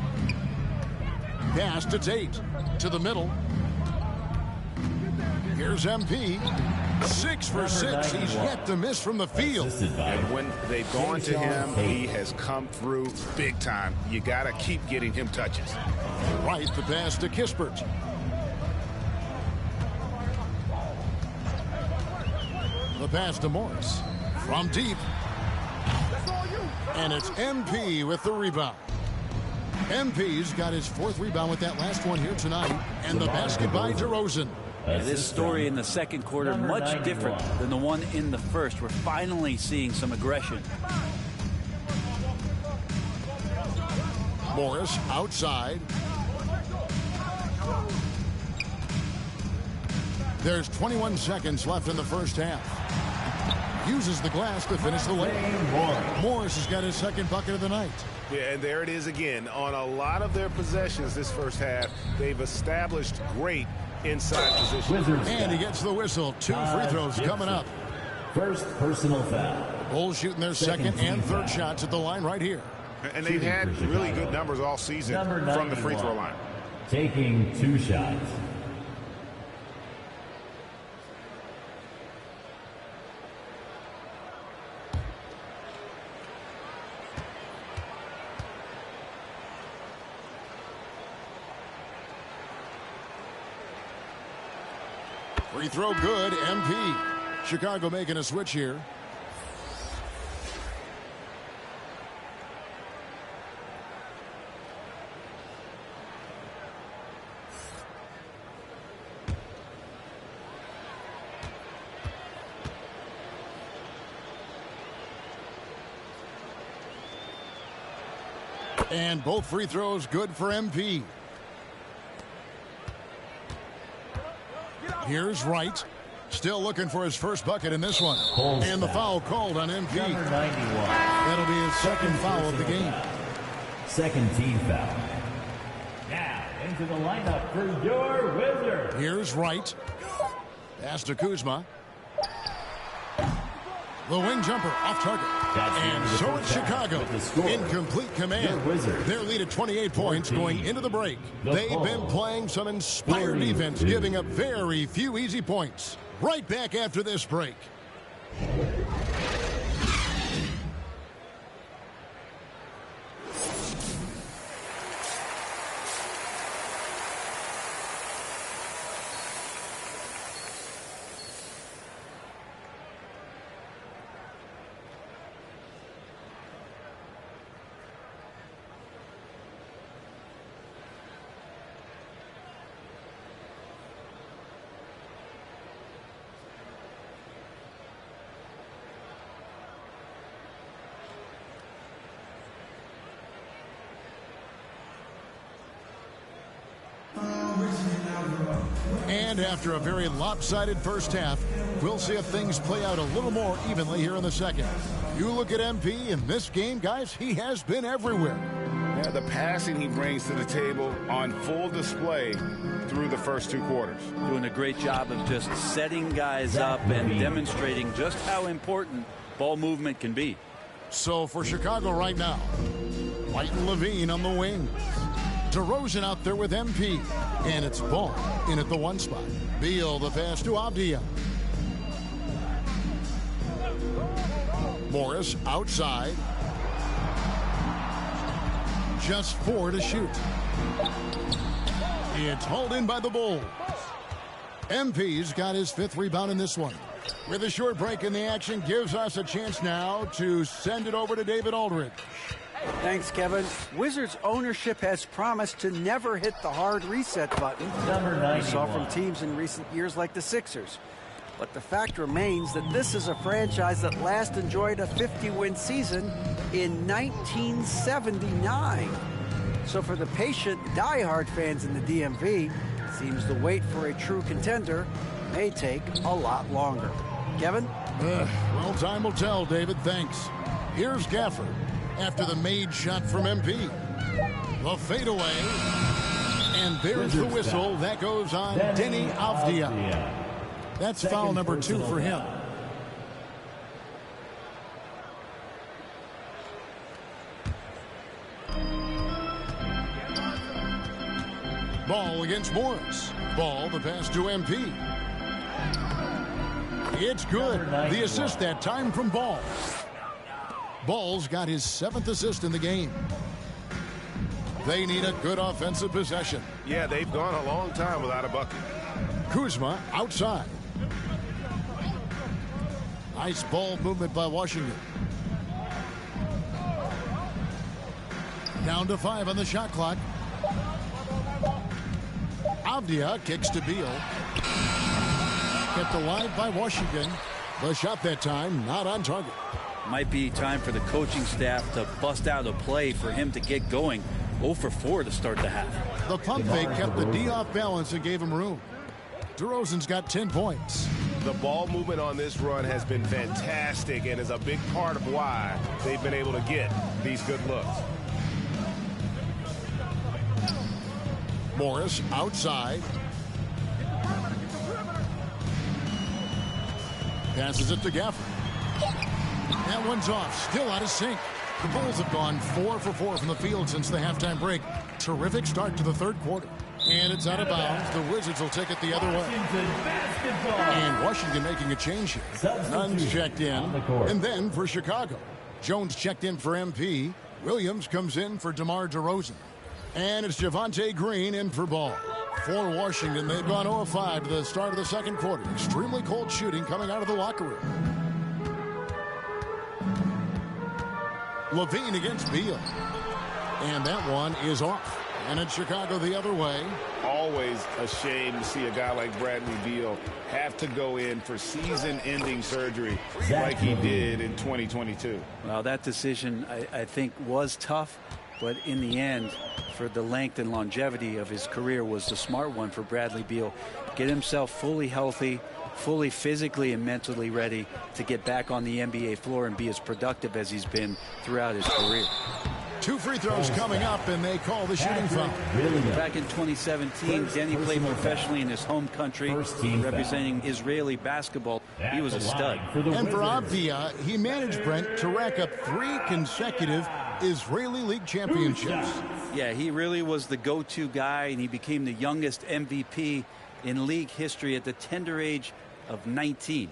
Pass to Tate. To the middle. Here's MP. 6 for 6. He's yet to miss from the field. And when they've gone to him, he has come through big time. You got to keep getting him touches. Right, the pass to Kispert. The pass to Morris. From deep. And it's MP with the rebound. MP's got his 4th rebound with that last one here tonight. And the basket by DeRozan. Yeah, this story in the second quarter, much different than the one in the first. We're finally seeing some aggression. Morris outside. There's 21 seconds left in the first half. Uses the glass to finish the layup. Morris has got his second bucket of the night. Yeah, and there it is again. On a lot of their possessions this first half, they've established great inside position. And he gets the whistle. 2 free throws coming up. First personal foul. Bulls shooting their second and third shots at the line right here. And they've had really good numbers all season from the free throw line. Taking 2 shots. Free throw good, MP. Chicago making a switch here. And both free throws good for MP. Here's Wright. Still looking for his first bucket in this one. And the foul called on MP. That'll be his second foul of the game. Second team foul. Now into the lineup for your Wizards. Here's Wright. Pass to Kuzma. The wing jumper off target. And so it's Chicago in complete command. Their lead at 28 points going into the break. They've been playing some inspired defense, giving up very few easy points. Right back after this break. And after a very lopsided first half, we'll see if things play out a little more evenly here in the second. You look at MP in this game, guys, he has been everywhere. Yeah, the passing he brings to the table on full display through the first 2 quarters. Doing a great job of just setting guys up and demonstrating just how important ball movement can be. So for Chicago right now, White and Levine on the wing. DeRozan out there with MP. And it's Ball in at the 1 spot. Beal the pass to Avdia. Morris outside. Just 4 to shoot. It's hauled in by the Bulls. MP's got his 5th rebound in this one. With a short break in the action, gives us a chance now to send it over to David Aldridge. Thanks, Kevin. Wizards ownership has promised to never hit the hard reset button we saw from teams in recent years like the Sixers. But the fact remains that this is a franchise that last enjoyed a 50-win season in 1979. So for the patient, diehard fans in the DMV, it seems the wait for a true contender may take a lot longer. Kevin? Well, time will tell, David. Thanks. Here's Gafford after the made shot from MP. The fadeaway. And there's the whistle. That goes on Denny Avdia. That's foul number 2 for him. Ball against Morris. Ball the pass to MP. It's good. The assist that time from Ball. Ball's got his 7th assist in the game. They need a good offensive possession. Yeah, they've gone a long time without a bucket. Kuzma outside. Nice ball movement by Washington. Down to 5 on the shot clock. Avdia kicks to Beal. Kept alive by Washington. The shot that time not on target. Might be time for the coaching staff to bust out a play for him to get going. 0 for 4 to start the half. The pump fake kept the D off balance and gave him room. DeRozan's got 10 points. The ball movement on this run has been fantastic and is a big part of why they've been able to get these good looks. Morris outside. Passes it to Gafford. That one's off. Still out of sync. The Bulls have gone 4 for 4 from the field since the halftime break. Terrific start to the 3rd quarter. And it's out of bounds. The Wizards will take it the other way. And Washington making a change here. Nunn's checked in. And then for Chicago, Jones checked in for MP. Williams comes in for DeMar DeRozan. And it's Javonte Green in for Ball. For Washington, they've gone 0-5 to the start of the 2nd quarter. Extremely cold shooting coming out of the locker room. Levine against Beal. And that one is off. And it's Chicago the other way. Always a shame to see a guy like Bradley Beal have to go in for season-ending surgery like he did in 2022. Well, that decision, I think, was tough. But in the end, for the length and longevity of his career, was the smart one for Bradley Beal. Get himself fully healthy, fully physically and mentally ready to get back on the NBA floor and be as productive as he's been throughout his career. 2 free throws coming up, and they call the shooting foul. Back in 2017, Denny played professionally in his home country, representing Israeli basketball. He was a stud. And for Avdia, he managed Brent to rack up 3 consecutive Israeli League championships. Yeah, he really was the go-to guy, and he became the youngest MVP in league history at the tender age of 19.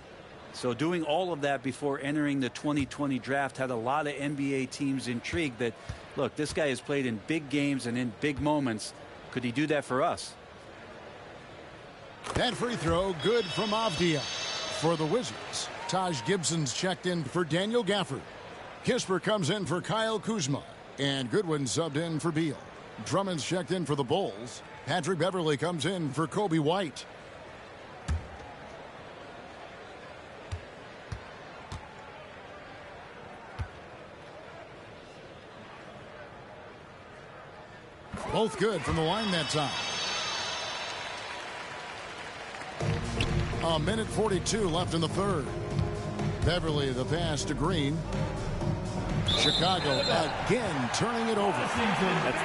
So doing all of that before entering the 2020 draft had a lot of NBA teams intrigued that, look, this guy has played in big games and in big moments. Could he do that for us? That free throw good from Avdia. For the Wizards, Taj Gibson's checked in for Daniel Gafford. Kisper comes in for Kyle Kuzma. And Goodwin subbed in for Beal. Drummond's checked in for the Bulls. Patrick Beverly comes in for Kobe White. Both good from the line that time. A minute 42 left in the third. Beverly, the pass to Green. Chicago again turning it over.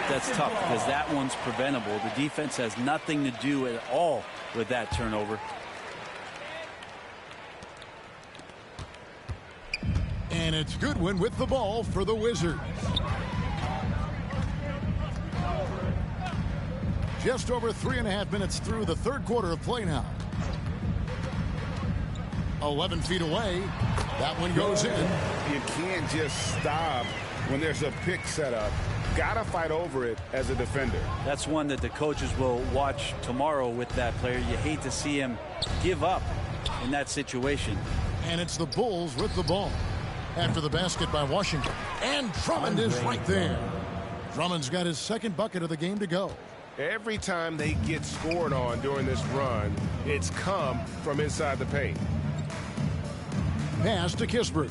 That's tough because that one's preventable. The defense has nothing to do at all with that turnover. And it's Goodwin with the ball for the Wizards. Just over 3.5 minutes through the third quarter of play now. 11 feet away. That one goes in. You can't just stop when there's a pick set up. Gotta fight over it as a defender. That's one that the coaches will watch tomorrow with that player. You hate to see him give up in that situation. And it's the Bulls with the ball. After the basket by Washington. And Drummond is right there. Drummond's got his second bucket of the game to go. Every time they get scored on during this run, it's come from inside the paint. Pass to Kispert.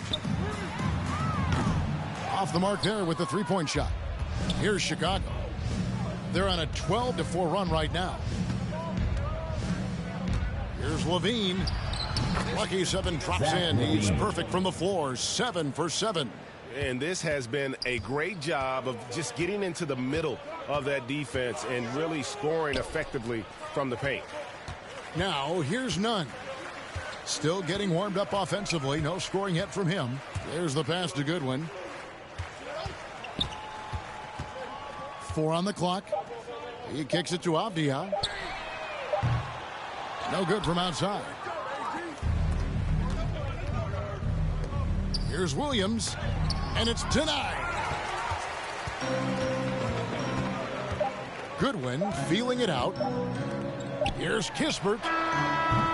Off the mark there with the three-point shot. Here's Chicago. They're on a 12-4 run right now. Here's Levine. Lucky 7 drops in. He's perfect from the floor. 7 for 7. And this has been a great job of just getting into the middle of that defense and really scoring effectively from the paint. Now, here's Nunn. Still getting warmed up offensively. No scoring yet from him. There's the pass to Goodwin. 4 on the clock. He kicks it to Avdia. No good from outside. Here's Williams. And it's denied. Goodwin feeling it out. Here's Kispert.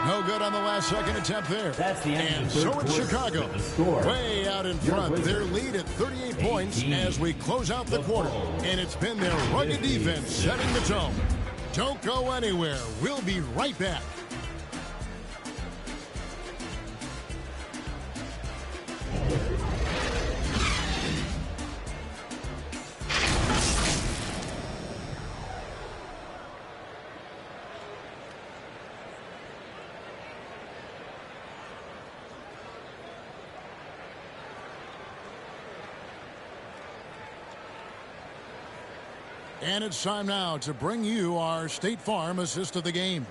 No good on the last second attempt there. That's the end and of the so third it's quarter. Chicago. Way out in front. Their lead at 38 points as we close out the quarter. And it's been their rugged defense setting the tone. Don't go anywhere. We'll be right back. And it's time now to bring you our State Farm assist of the game.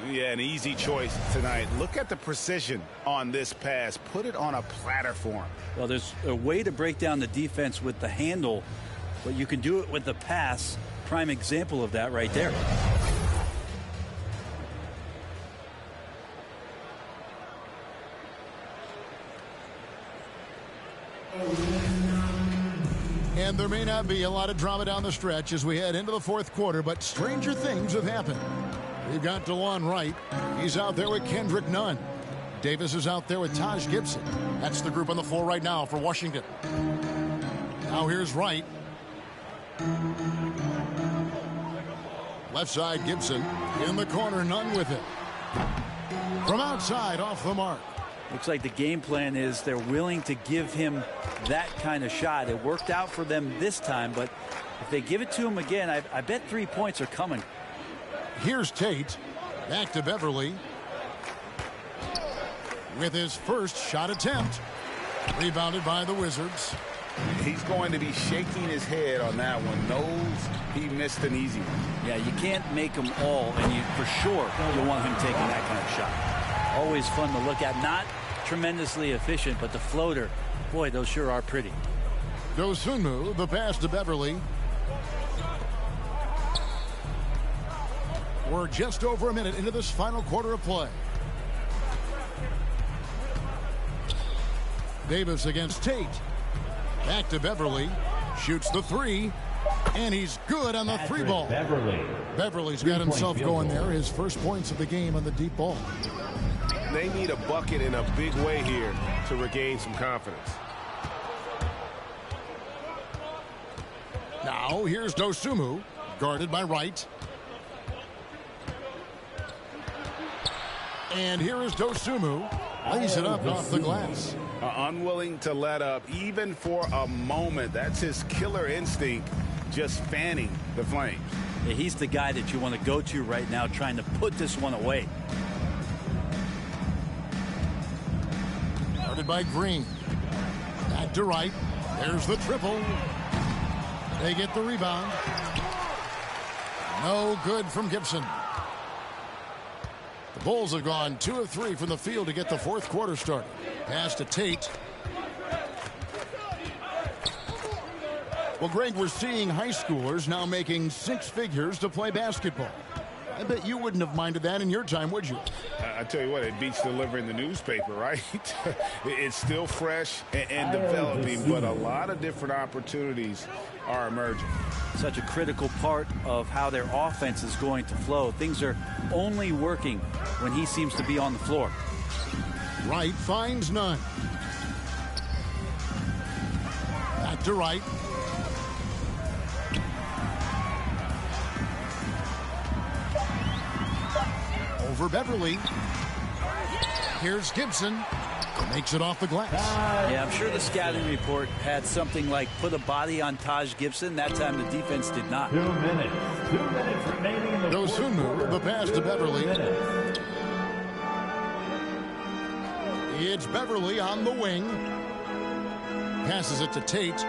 Yeah, an easy choice tonight. Look at the precision on this pass. Put it on a platter for him. Well, there's a way to break down the defense with the handle, but you can do it with the pass. Prime example of that right there. And there may not be a lot of drama down the stretch as we head into the fourth quarter, but stranger things have happened. We've got DeLon Wright. He's out there with Kendrick Nunn. Davis is out there with Taj Gibson. That's the group on the floor right now for Washington. Now here's Wright. Left side, Gibson. In the corner, Nunn with it. From outside, off the mark. Looks like the game plan is they're willing to give him that kind of shot. It worked out for them this time, but if they give it to him again, I bet 3 points are coming. Here's Tate. Back to Beverly. With his first shot attempt. Rebounded by the Wizards. He's going to be shaking his head on that one. Knows he missed an easy one. Yeah, you can't make them all, and you for sure you want him taking that kind of shot. Always fun to look at. Not tremendously efficient, but the floater, boy, those sure are pretty. Dosunmu, the pass to Beverly. We're just over a minute into this final quarter of play. Davis against Tate. Back to Beverly. Shoots the three. And he's good on the three ball. Beverly's got himself going there. His first points of the game on the deep ball. They need a bucket in a big way here to regain some confidence. Now here's Dosunmu, guarded by Wright. And here is Dosunmu. Lays it up off the glass. Unwilling to let up even for a moment. That's his killer instinct, just fanning the flames. Yeah, he's the guy that you want to go to right now, trying to put this one away. by Green. Back to Wright. There's the triple. They get the rebound. No good from Gibson. The Bulls have gone 2 of 3 from the field to get the fourth quarter started. Pass to Tate. Well, Greg, we're seeing high schoolers now making 6 figures to play basketball. I bet you wouldn't have minded that in your time, would you? I tell you what, it beats delivering the newspaper, right? It's still fresh and developing, but a lot of different opportunities are emerging. Such a critical part of how their offense is going to flow. Things are only working when he seems to be on the floor. Wright finds none. Back to Wright. Over Beverly. Here's Gibson. Makes it off the glass. Yeah, I'm sure the scouting report had something like put a body on Taj Gibson. That time the defense did not. 2 minutes. 2 minutes remaining in the Dosunmu, the pass to Beverly. It's Beverly on the wing. Passes it to Tate.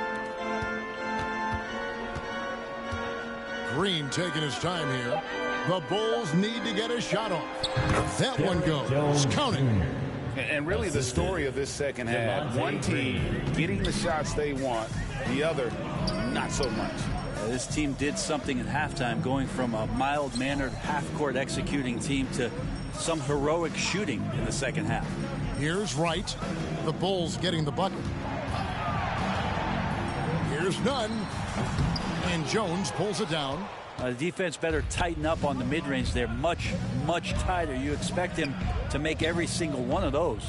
Green taking his time here. The Bulls need to get a shot off. That one goes. Counting. And really the story of this second half, one team getting the shots they want, the other not so much. This team did something at halftime, going from a mild-mannered half-court executing team to some heroic shooting in the second half. Here's Wright. The Bulls getting the bucket. Here's Nunn. And Jones pulls it down. The defense better tighten up on the mid-range. They're much, much tighter. You expect him to make every single one of those.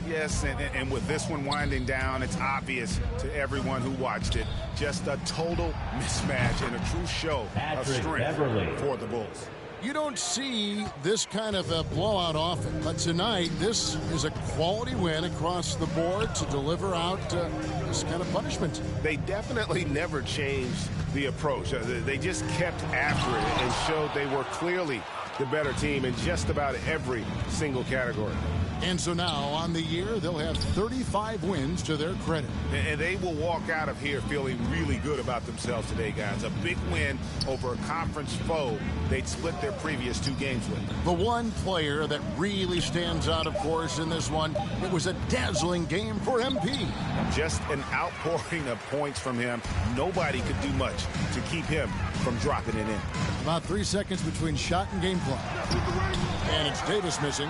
Yes, and with this one winding down, it's obvious to everyone who watched it. Just a total mismatch and a true show of strength for the Bulls. You don't see this kind of a blowout often, but tonight this is a quality win across the board to deliver out this kind of punishment. They definitely never changed the approach. They just kept after it and showed they were clearly the better team in just about every single category. And so now on the year, they'll have 35 wins to their credit. And they will walk out of here feeling really good about themselves today, guys. A big win over a conference foe they'd split their previous 2 games with. The one player that really stands out, of course, in this one, it was a dazzling game for MP. Just an outpouring of points from him. Nobody could do much to keep him from dropping it in. About 3 seconds between shot and game clock. And it's Davis missing.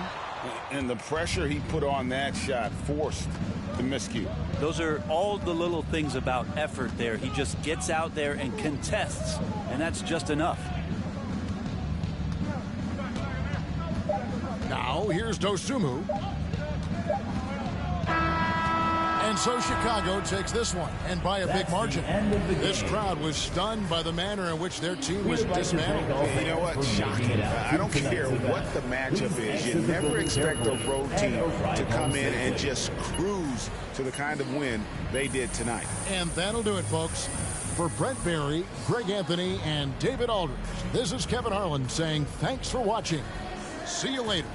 And the pressure he put on that shot forced the miscue. Those are all the little things about effort there. He just gets out there and contests, and that's just enough. Now here's Dosunmu. And so Chicago takes this one, and by a big margin. This crowd was stunned by the manner in which their team was dismantled. You know what? Shocking. I don't care what the matchup is. You never expect a road team to come in and just cruise to the kind of win they did tonight. And that'll do it, folks. For Brent Barry, Greg Anthony, and David Aldridge, this is Kevin Harlan saying thanks for watching. See you later.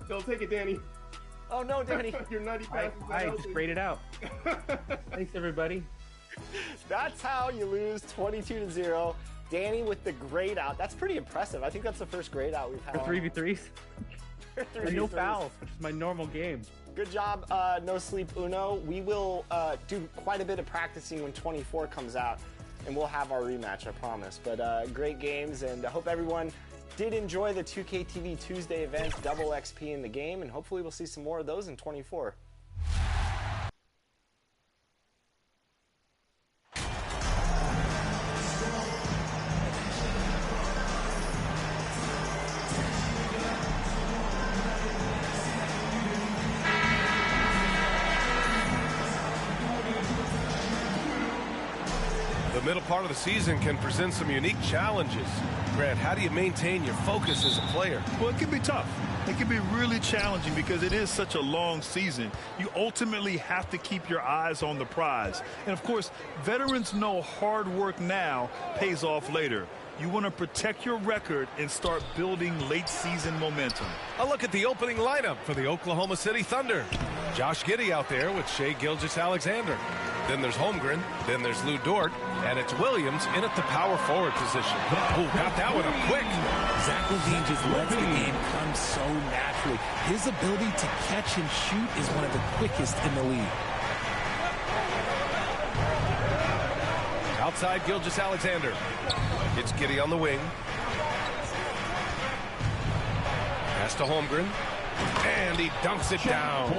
Don't take it, Danny. Oh no, Danny. Your nutty I passes. just grayed it out. Thanks, everybody. That's how you lose 22-0. Danny with the grade out. That's pretty impressive. I think that's the first grade out we've had. For 3v3s. And no 3v3s. fouls, which is my normal game. Good job, No Sleep Uno. We will do quite a bit of practicing when 24 comes out, and we'll have our rematch, I promise. But great games, and I hope everyone did enjoy the 2K TV Tuesday event, double XP in the game, and hopefully we'll see some more of those in 24. The middle part of the season can present some unique challenges. Grant, how do you maintain your focus as a player? Well, it can be tough. It can be really challenging because it is such a long season. You ultimately have to keep your eyes on the prize. And, of course, veterans know hard work now pays off later. You want to protect your record and start building late-season momentum. A look at the opening lineup for the Oklahoma City Thunder. Josh Giddey out there with Shai Gilgeous-Alexander. Then there's Holmgren. Then there's Lou Dort. And it's Williams in at the power forward position. Oh, got that one up quick. Zach LaVine just lets the game come so naturally. His ability to catch and shoot is one of the quickest in the league. Outside Gilgeous-Alexander. It's Giddey on the wing. Pass to Holmgren. And he dunks it down.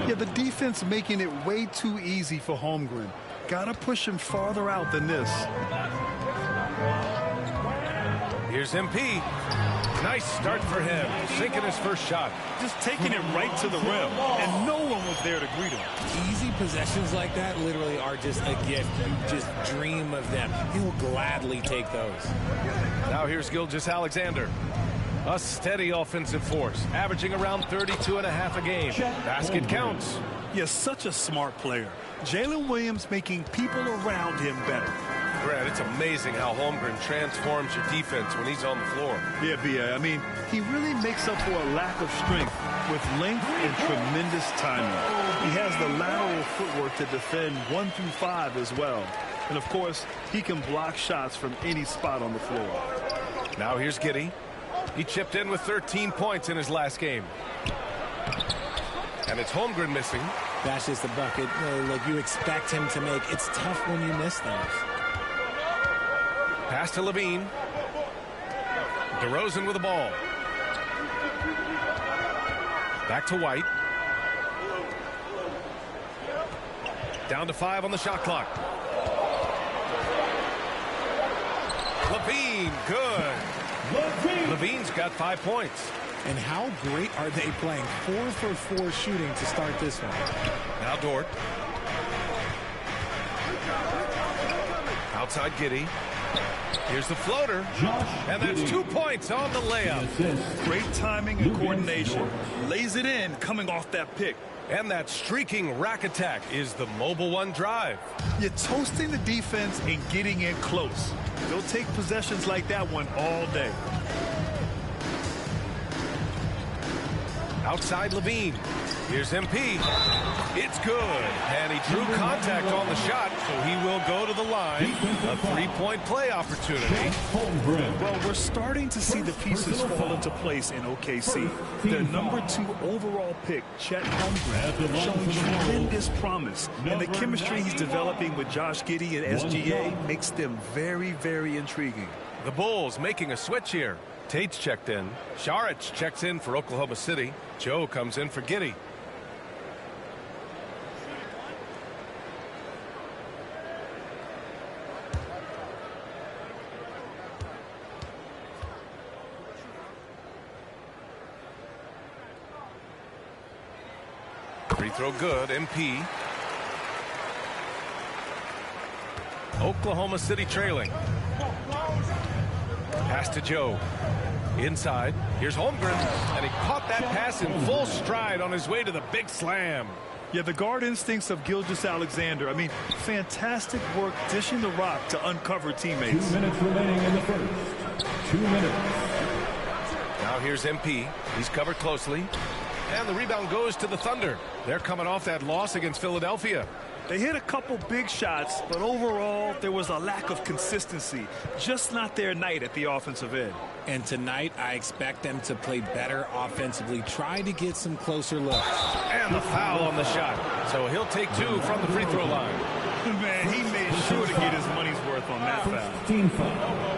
Yeah, the defense making it way too easy for Holmgren. Gotta push him farther out than this. Here's MP. Nice start for him. Sinking his first shot. Just taking it right to the rim. And no one was there to greet him. Easy possessions like that literally are just a gift. You just dream of them. He'll gladly take those. Now here's Gilgeous-Alexander. A steady offensive force, averaging around 32.5 a game. Basket counts. Yes, such a smart player. Jalen Williams making people around him better. Grant, it's amazing how Holmgren transforms your defense when he's on the floor. Yeah, B.A. I mean, he really makes up for a lack of strength with length and tremendous timing. He has the lateral footwork to defend 1 through 5 as well. And, of course, he can block shots from any spot on the floor. Now here's Giddey. He chipped in with 13 points in his last game. And it's Holmgren missing. That's just a bucket. Like you expect him to make. It's tough when you miss those. Pass to LaVine. DeRozan with the ball. Back to White. Down to 5 on the shot clock. LaVine, good. LaVine's got 5 points. And how great are they playing? 4 for 4 shooting to start this one. Now Dort. Outside Giddey. Here's the floater. And that's 2 points on the layup. Great timing and coordination. Lays it in coming off that pick. And that streaking rack attack is the Mobile One drive. You're toasting the defense and getting in close. They'll take possessions like that one all day. Outside LaVine. Here's MP. It's good. And he drew contact on the shot, so he will go to the line. A 3-point play opportunity. Well, we're starting to see the pieces fall into place in OKC. Their #2 overall pick, Chet Holmgren, showing tremendous promise. And the chemistry he's developing with Josh Giddey and SGA makes them very, very intriguing. The Bulls making a switch here. Tate's checked in. Saric checks in for Oklahoma City. Joe comes in for Giddey. Free throw good. MP. Oklahoma City trailing. Pass to Joe. Inside. Here's Holmgren. And he caught that pass in full stride on his way to the big slam. Yeah, the guard instincts of Gilgeous-Alexander. I mean, fantastic work dishing the rock to uncover teammates. 2 minutes remaining in the first. 2 minutes. Now here's MP. He's covered closely. And the rebound goes to the Thunder. They're coming off that loss against Philadelphia. They hit a couple big shots, but overall, there was a lack of consistency. Just not their night at the offensive end. And tonight, I expect them to play better offensively. Try to get some closer looks. And the foul on the shot. So he'll take 2 from the free throw line. Man, he made sure to get his money's worth on that foul. Team foul.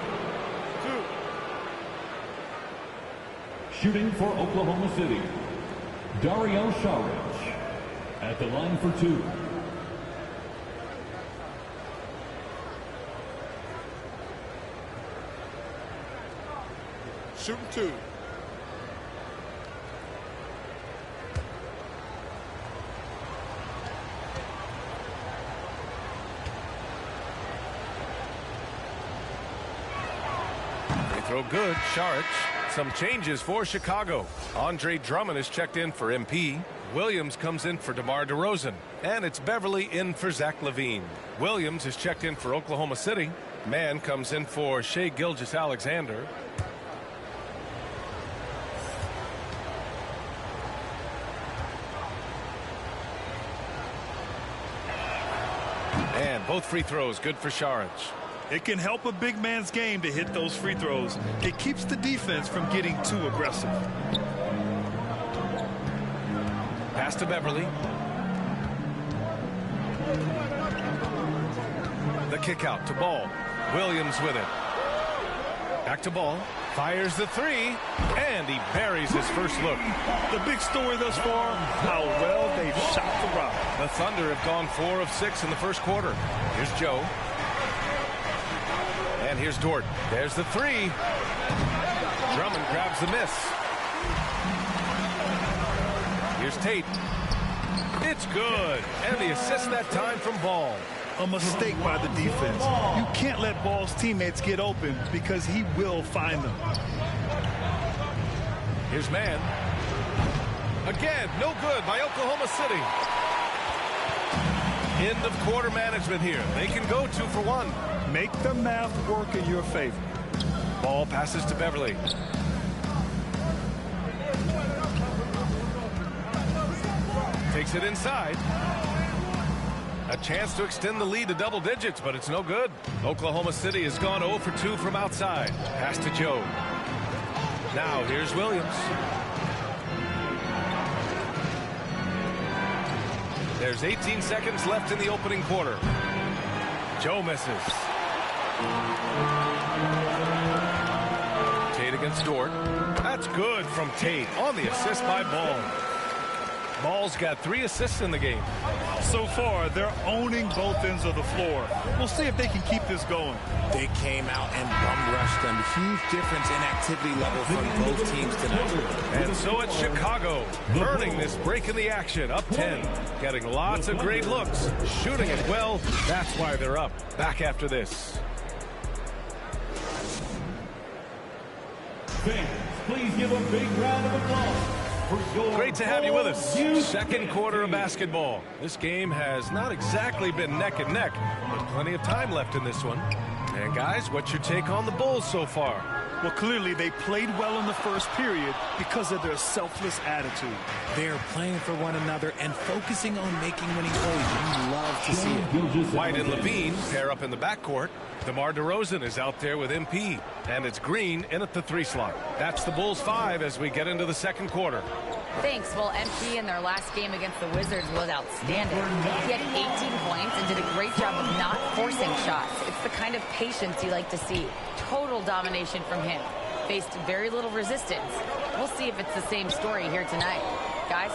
Shooting for Oklahoma City, Dario Saric at the line for 2. Shooting 2. Free throw good. Saric. Some changes for Chicago. Andre Drummond is checked in for MP. Williams comes in for DeMar DeRozan. And it's Beverly in for Zach LaVine. Williams is checked in for Oklahoma City. Mann comes in for Shai Gilgeous-Alexander. And both free throws good for Saric. It can help a big man's game to hit those free throws. It keeps the defense from getting too aggressive. Pass to Beverly. The kick out to Ball. Williams with it. Back to Ball. Fires the 3. And he buries his first look. The big story thus far, how well they've shot the rock. The Thunder have gone 4 of 6 in the first quarter. Here's Joe. And here's Dort. There's the 3. Drummond grabs the miss. Here's Tate. It's good. And the assist that time from Ball. A mistake by the defense. You can't let Ball's teammates get open because he will find them. Here's Mann. Again, no good by Oklahoma City. End of quarter management here. They can go 2 for 1. Make the math work in your favor. Ball passes to Beverly. Takes it inside. A chance to extend the lead to double digits, but it's no good. Oklahoma City has gone 0 for 2 from outside. Pass to Joe. Now here's Williams. There's 18 seconds left in the opening quarter. Joe misses. Tate against Dort. That's good from Tate on the assist by Ball. Ball's got 3 assists in the game. So far, they're owning both ends of the floor. We'll see if they can keep this going. They came out and bum rushed them. Huge difference in activity level from both teams tonight. And so it's Chicago earning this break in the action, up 10. Getting lots of great looks, shooting it well. That's why they're up. Back after this. Fans, please give a big round of applause. Great to have you with us. Second quarter of basketball. This game has not exactly been neck and neck, but plenty of time left in this one. And guys, what's your take on the Bulls so far? Well, clearly they played well in the first period because of their selfless attitude. They're playing for one another and focusing on making winning plays. You love to see it. White and LaVine pair up in the backcourt. DeMar DeRozan is out there with MP. And it's Green in at the 3 slot. That's the Bulls 5 as we get into the second quarter. Thanks. Well, MP in their last game against the Wizards was outstanding. He had 18 points and did a great job of not forcing shots. It's the kind of patience you like to see. Total domination from him. Faced very little resistance. We'll see if it's the same story here tonight. Guys?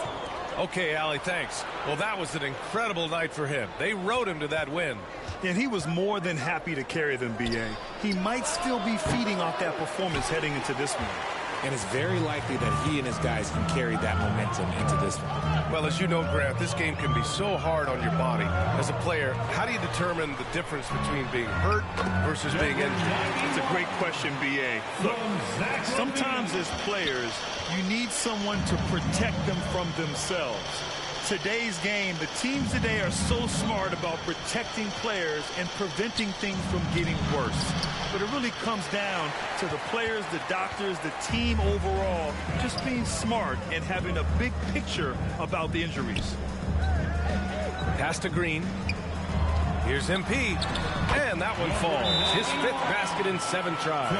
Okay, Allie, thanks. Well, that was an incredible night for him. They rode him to that win. And he was more than happy to carry them, B.A. He might still be feeding off that performance heading into this one. And it's very likely that he and his guys can carry that momentum into this one. Well, as you know, Grant, this game can be so hard on your body. As a player, how do you determine the difference between being hurt versus being injured? It's a great question, B.A. Look, sometimes as players, you need someone to protect them from themselves. today's game, the teams today are so smart about protecting players and preventing things from getting worse. But it really comes down to the players, the doctors, the team overall, just being smart and having a big picture about the injuries. Pass to Green. Here's MP, and that one falls. His 5th basket in 7 tries.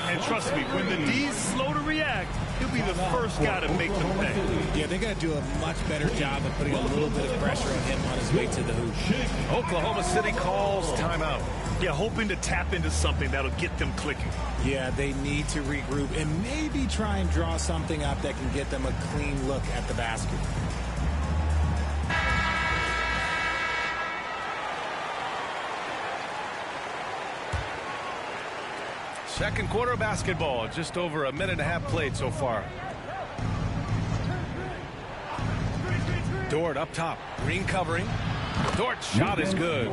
And trust me, when the D's slow to react, he'll be the first guy to make them pay. Yeah, they got to do a much better job of putting a little bit of pressure on him on his way to the hoop. Oklahoma City calls timeout. Yeah, hoping to tap into something that'll get them clicking. Yeah, they need to regroup and maybe try and draw something up that can get them a clean look at the basket. Second quarter of basketball, just over a minute and a half played so far. Dort up top, Green covering. Dort's shot is good.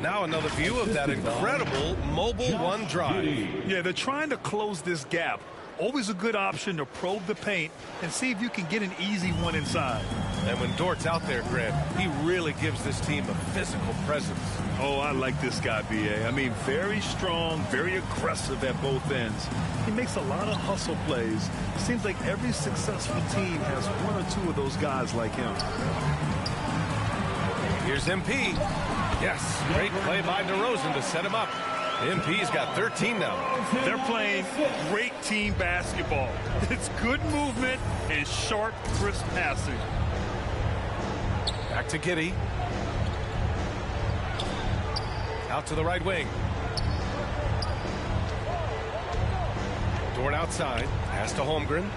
Now another view of that incredible mobile one drive. Yeah, they're trying to close this gap. Always a good option to probe the paint and see if you can get an easy one inside. And when Dort's out there, Grant, he really gives this team a physical presence. Oh, I like this guy, B.A. I mean, very strong, very aggressive at both ends. He makes a lot of hustle plays. Seems like every successful team has one or two of those guys like him. Here's MP. Yes, great play by DeRozan to set him up. MP's got 13 now. They're playing great team basketball. It's good movement and sharp, crisp passing. Back to Giddey. Out to the right wing. Dort outside. Pass to Holmgren.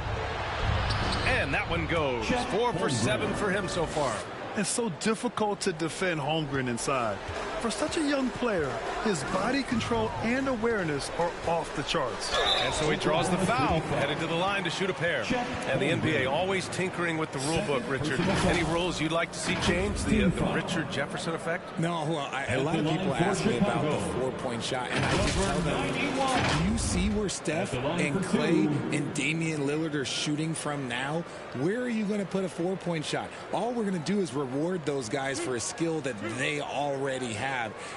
And that one goes. 4 for 7 for him so far. It's so difficult to defend Holmgren inside. For such a young player, his body control and awareness are off the charts. And so he draws the foul, headed to the line to shoot a pair. And the NBA always tinkering with the rule book, Richard. Any rules you'd like to see changed? The Richard Jefferson effect? No, well, a lot of people ask me about the 4-point shot, and I just tell them, do you see where Steph and Clay and Damian Lillard are shooting from now? Where are you going to put a 4-point shot? All we're going to do is reward those guys for a skill that they already have.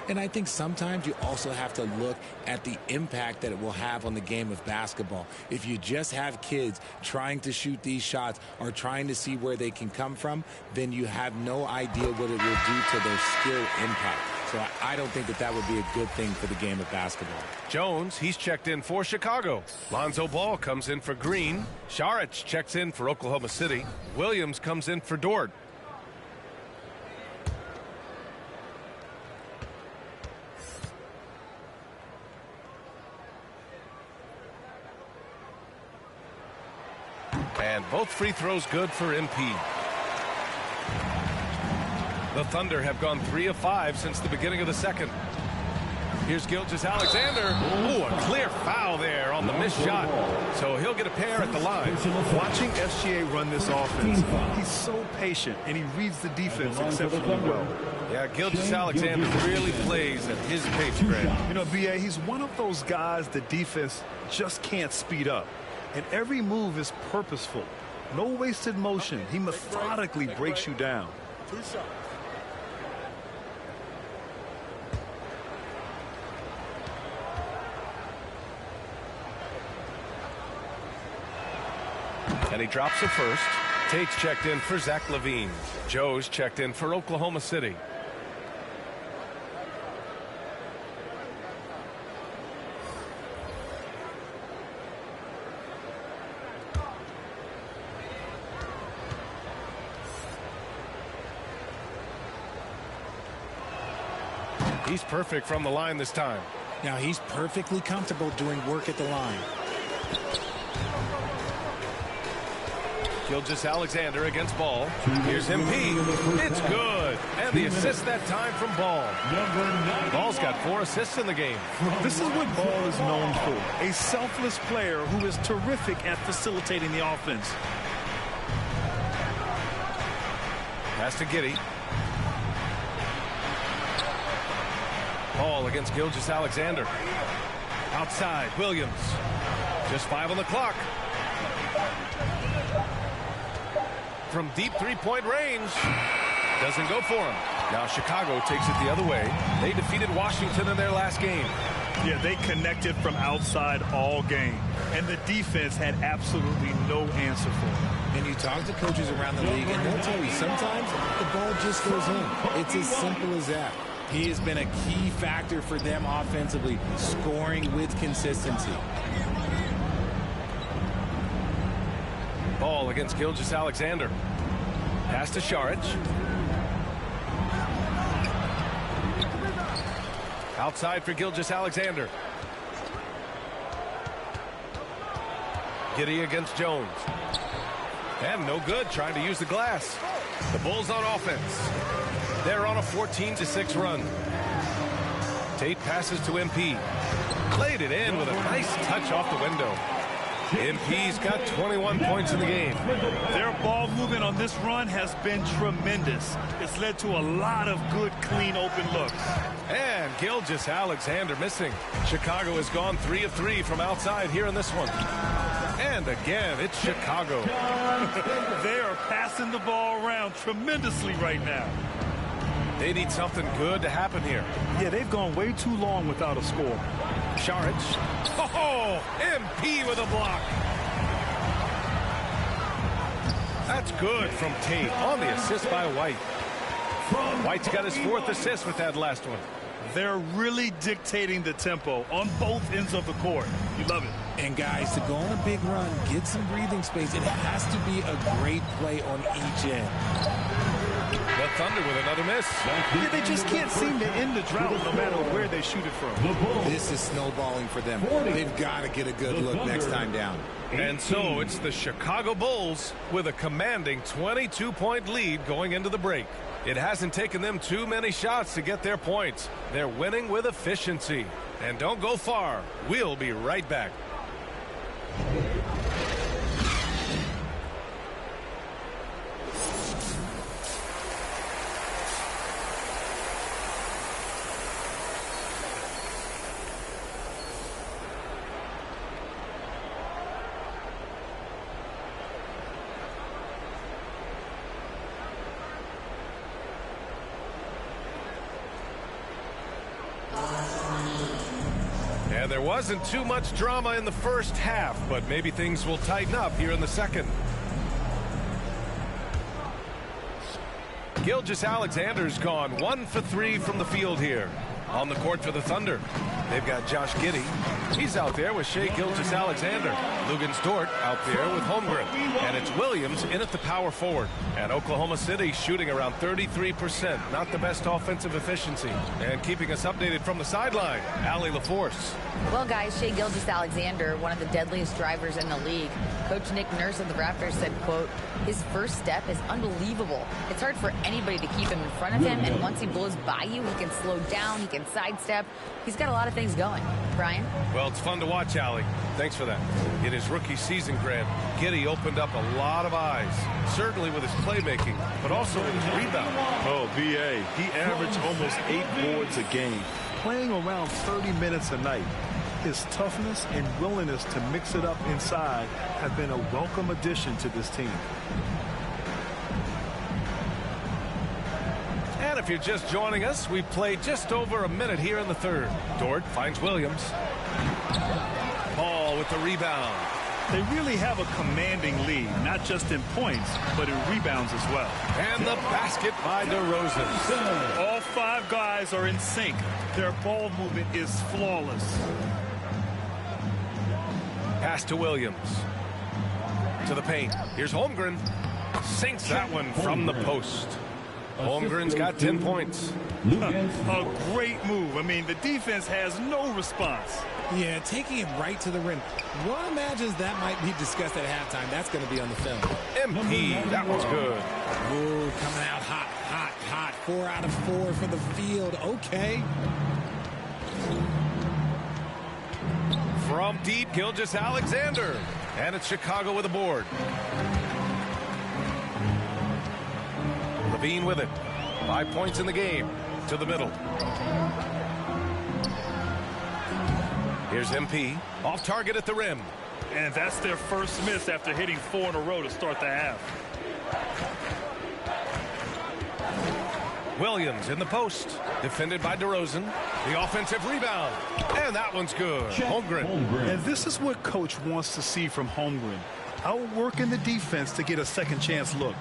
And I think sometimes you also have to look at the impact that it will have on the game of basketball. If you just have kids trying to shoot these shots or trying to see where they can come from, then you have no idea what it will do to their skill impact. So I don't think that that would be a good thing for the game of basketball. Jones, he's checked in for Chicago. Lonzo Ball comes in for Green. Saric checks in for Oklahoma City. Williams comes in for Dort. And both free throws good for MP. The Thunder have gone 3 of 5 since the beginning of the second. Here's Gilgeous-Alexander. Oh, a clear foul there on the missed shot. So he'll get a pair at the line. Watching SGA run this offense, he's so patient and he reads the defense exceptionally well. Yeah, Gilgeous-Alexander really plays at his pace, Grant. You know, B.A., he's one of those guys the defense just can't speed up. And every move is purposeful. No wasted motion. He methodically breaks you down. And he drops it first. Tate's checked in for Zach LaVine. Joe's checked in for Oklahoma City. He's perfect from the line this time. Now he's perfectly comfortable doing work at the line. Gilgeous-Alexander against Ball. Here's MP. It's good. And the assist that time from Ball. Ball's got 4 assists in the game. This is what Ball is known for. A selfless player who is terrific at facilitating the offense. Pass to Giddey. Ball against Gilgeous-Alexander. Outside, Williams. Just 5 on the clock. from deep three-point range. Doesn't go for him. Now Chicago takes it the other way. They defeated Washington in their last game. Yeah, they connected from outside all game. And the defense had absolutely no answer for it. And you talk to coaches around the league, and they'll tell you sometimes the ball just goes in. It's as simple as that. He has been a key factor for them offensively, scoring with consistency. Ball against Gilgeous-Alexander. Pass to Šarić. Outside for Gilgeous-Alexander. Giddey against Jones. And no good, trying to use the glass. The Bulls on offense. They're on a 14-6 run. Tate passes to MP. Played it in with a nice touch off the window. MP's got 21 points in the game. Their ball movement on this run has been tremendous. It's led to a lot of good, clean, open looks. And Gilgeous-Alexander missing. Chicago has gone 3 of 3 from outside here in this one. And again, it's Chicago. They are passing the ball around tremendously right now. They need something good to happen here. Yeah, they've gone way too long without a score. Šarić. Oh, MP with a block. That's good from Tate on the assist by White. White's got his 4th assist with that last one. They're really dictating the tempo on both ends of the court. You love it. And guys, to go on a big run, get some breathing space, it has to be a great play on each end. The Thunder with another miss. Yeah, they just can't seem to end the drought no matter where they shoot it from. This is snowballing for them. They've got to get a good look next time down. And so it's the Chicago Bulls with a commanding 22-point lead going into the break. It hasn't taken them too many shots to get their points. They're winning with efficiency. And don't go far. We'll be right back. And there wasn't too much drama in the first half, but maybe things will tighten up here in the second. Gilgeous-Alexander's gone 1 for 3 from the field here. On the court for the Thunder, they've got Josh Giddey. He's out there with Shai Gilgeous-Alexander. Luguentz Dort out there with Holmgren. And it's Williams in at the power forward. And Oklahoma City shooting around 33%. Not the best offensive efficiency. And keeping us updated from the sideline, Allie LaForce. Well, guys, Shai Gilgeous-Alexander, one of the deadliest drivers in the league. Coach Nick Nurse of the Raptors said, quote, his first step is unbelievable. It's hard for anybody to keep him in front of him, and once he blows by you, he can slow down, he can sidestep. He's got a lot of things going. Brian? Well, it's fun to watch, Allie. Thanks for that. In his rookie season, Grant, Giddey opened up a lot of eyes, certainly with his playmaking, but also with his rebound. Oh, VA. He averaged almost 8 boards a game, playing around 30 minutes a night. His toughness and willingness to mix it up inside have been a welcome addition to this team. And if you're just joining us, we've played just over a minute here in the third. Dort finds Williams. Ball with the rebound. They really have a commanding lead, not just in points, but in rebounds as well. And the basket by DeRozan. All 5 guys are in sync. Their ball movement is flawless. Pass to Williams. To the paint. Here's Holmgren. Sinks that one from the post. Holmgren's got 10 points. A great move. I mean, the defense has no response. Yeah, taking it right to the rim. One imagines that might be discussed at halftime. That's going to be on the film. MP, that one's good. Ooh, coming out hot, hot, hot. 4 out of 4 for the field. Okay. From deep, Gilgeous-Alexander. And it's Chicago with a board. LaVine with it. 5 points in the game. To the middle. Here's MP. Off target at the rim. And that's their first miss after hitting 4 in a row to start the half. Williams in the post, defended by DeRozan. The offensive rebound, and that one's good. Holmgren. And this is what coach wants to see from Holmgren. Outworking the defense to get a second chance look.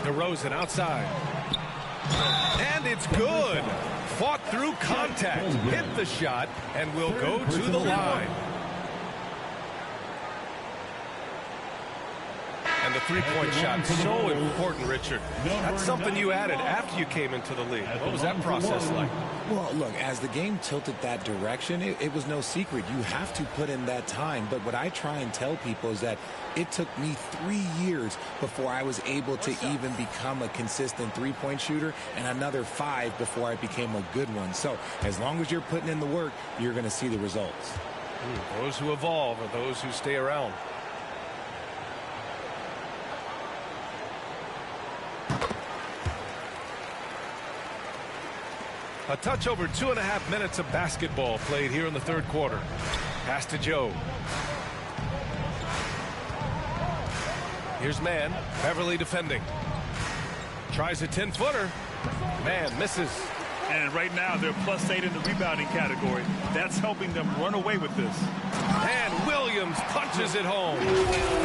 DeRozan outside. And it's good. Fought through contact, hit the shot, and will go to the line. And the three-point shot, so important, Richard. That's something you added after you came into the league. What was that process like? Well, look, as the game tilted that direction, it was no secret. You have to put in that time. But what I try and tell people is that it took me 3 years before I was able to even become a consistent three-point shooter, and another 5 before I became a good one. So as long as you're putting in the work, you're going to see the results. Those who evolve are those who stay around. A touch over 2.5 minutes of basketball played here in the third quarter. Pass to Joe. Here's Mann. Beverly defending. Tries a 10-footer. Mann misses. And right now they're +8 in the rebounding category. That's helping them run away with this. And Williams punches it home.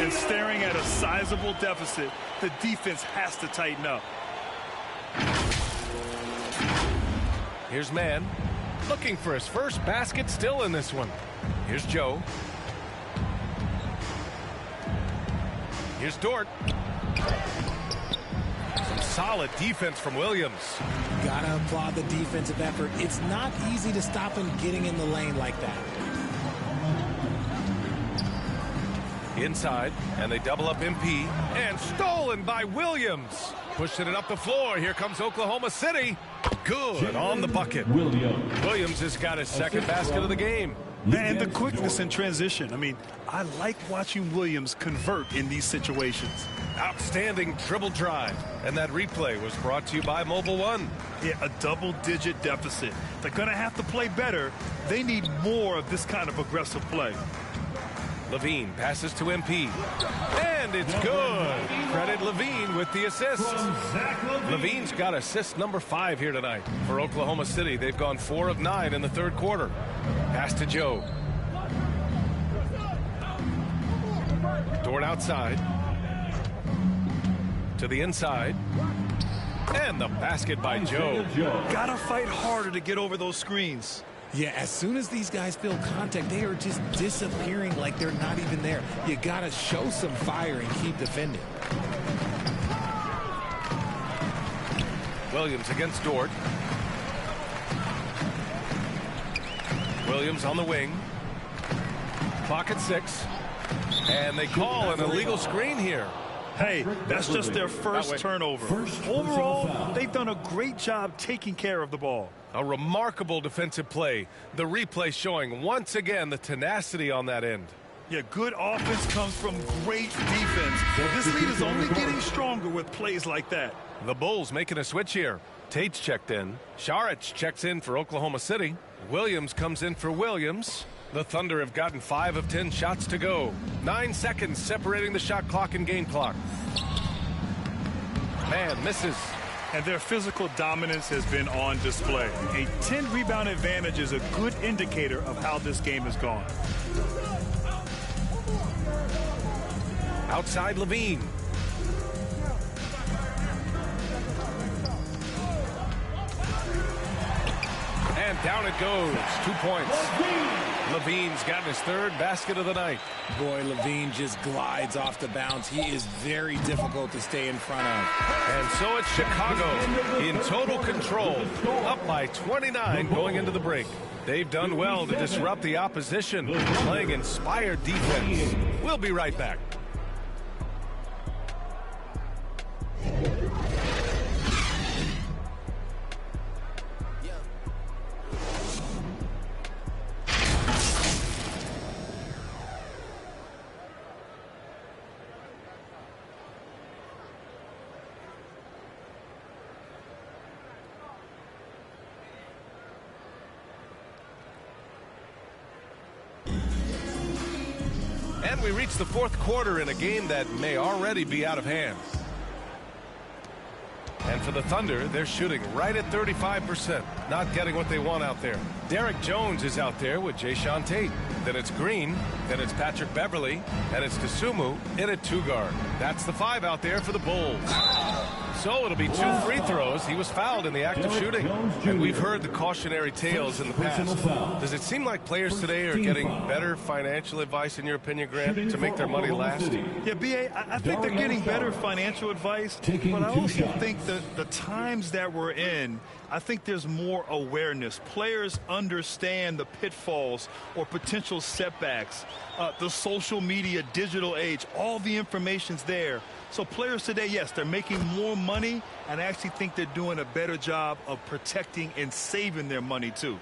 And staring at a sizable deficit, the defense has to tighten up. Here's Mann, looking for his first basket, still in this one. Here's Joe. Here's Dort. Some solid defense from Williams. Gotta applaud the defensive effort. It's not easy to stop him getting in the lane like that. Inside, and they double up MP, and stolen by Williams. Pushing it up the floor. Here comes Oklahoma City. Good on the bucket. Williams has got his second basket of the game. And the quickness in transition. I mean, I like watching Williams convert in these situations. Outstanding dribble drive. And that replay was brought to you by Mobile One. Yeah, a double-digit deficit. They're going to have to play better. They need more of this kind of aggressive play. Levine passes to MP. And it's good. Credit Levine with the assist. Levine's got assist number 5 here tonight. For Oklahoma City, they've gone 4 of 9 in the third quarter. Pass to Joe. Dort outside. To the inside. And the basket by Joe. Gotta fight harder to get over those screens. Yeah, as soon as these guys feel contact, they are just disappearing like they're not even there. You got to show some fire and keep defending. Williams against Dort. Williams on the wing. Clock at 6. And they call an illegal screen here. Hey, that's just their first turnover. Overall, they've done a great job taking care of the ball. A remarkable defensive play. The replay showing once again the tenacity on that end. Yeah, good offense comes from great defense. This lead is only getting stronger with plays like that. The Bulls making a switch here. Tate's checked in. Saric checks in for Oklahoma City. Williams comes in for Williams. The Thunder have gotten 5 of 10 shots to go. 9 seconds separating the shot clock and game clock. Mann misses. And their physical dominance has been on display. A 10-rebound advantage is a good indicator of how this game has gone. Outside Levine. And down it goes. 2 points. Levine's gotten his third basket of the night. Boy, Levine just glides off the bounce. He is very difficult to stay in front of. And so it's Chicago in total control, up by 29 going into the break. They've done well to disrupt the opposition, playing inspired defense. We'll be right back. And we reach the fourth quarter in a game that may already be out of hand. And for the Thunder, they're shooting right at 35%, not getting what they want out there. Derek Jones is out there with Jae'Sean Tate. Then it's Green, then it's Patrick Beverley, and it's Dosunmu in at 2 guard. That's the 5 out there for the Bulls. So it'll be 2 free throws. He was fouled in the act of shooting. And we've heard the cautionary tales in the past. Does it seem like players today are getting better financial advice, in your opinion, Grant, to make their money last? Yeah, B.A., I think they're getting better financial advice, but I also think that the times that we're in, I think there's more awareness. Players understand the pitfalls or potential setbacks. The social media, digital age, all the information's there. So players today, yes, they're making more money, and I actually think they're doing a better job of protecting and saving their money, too.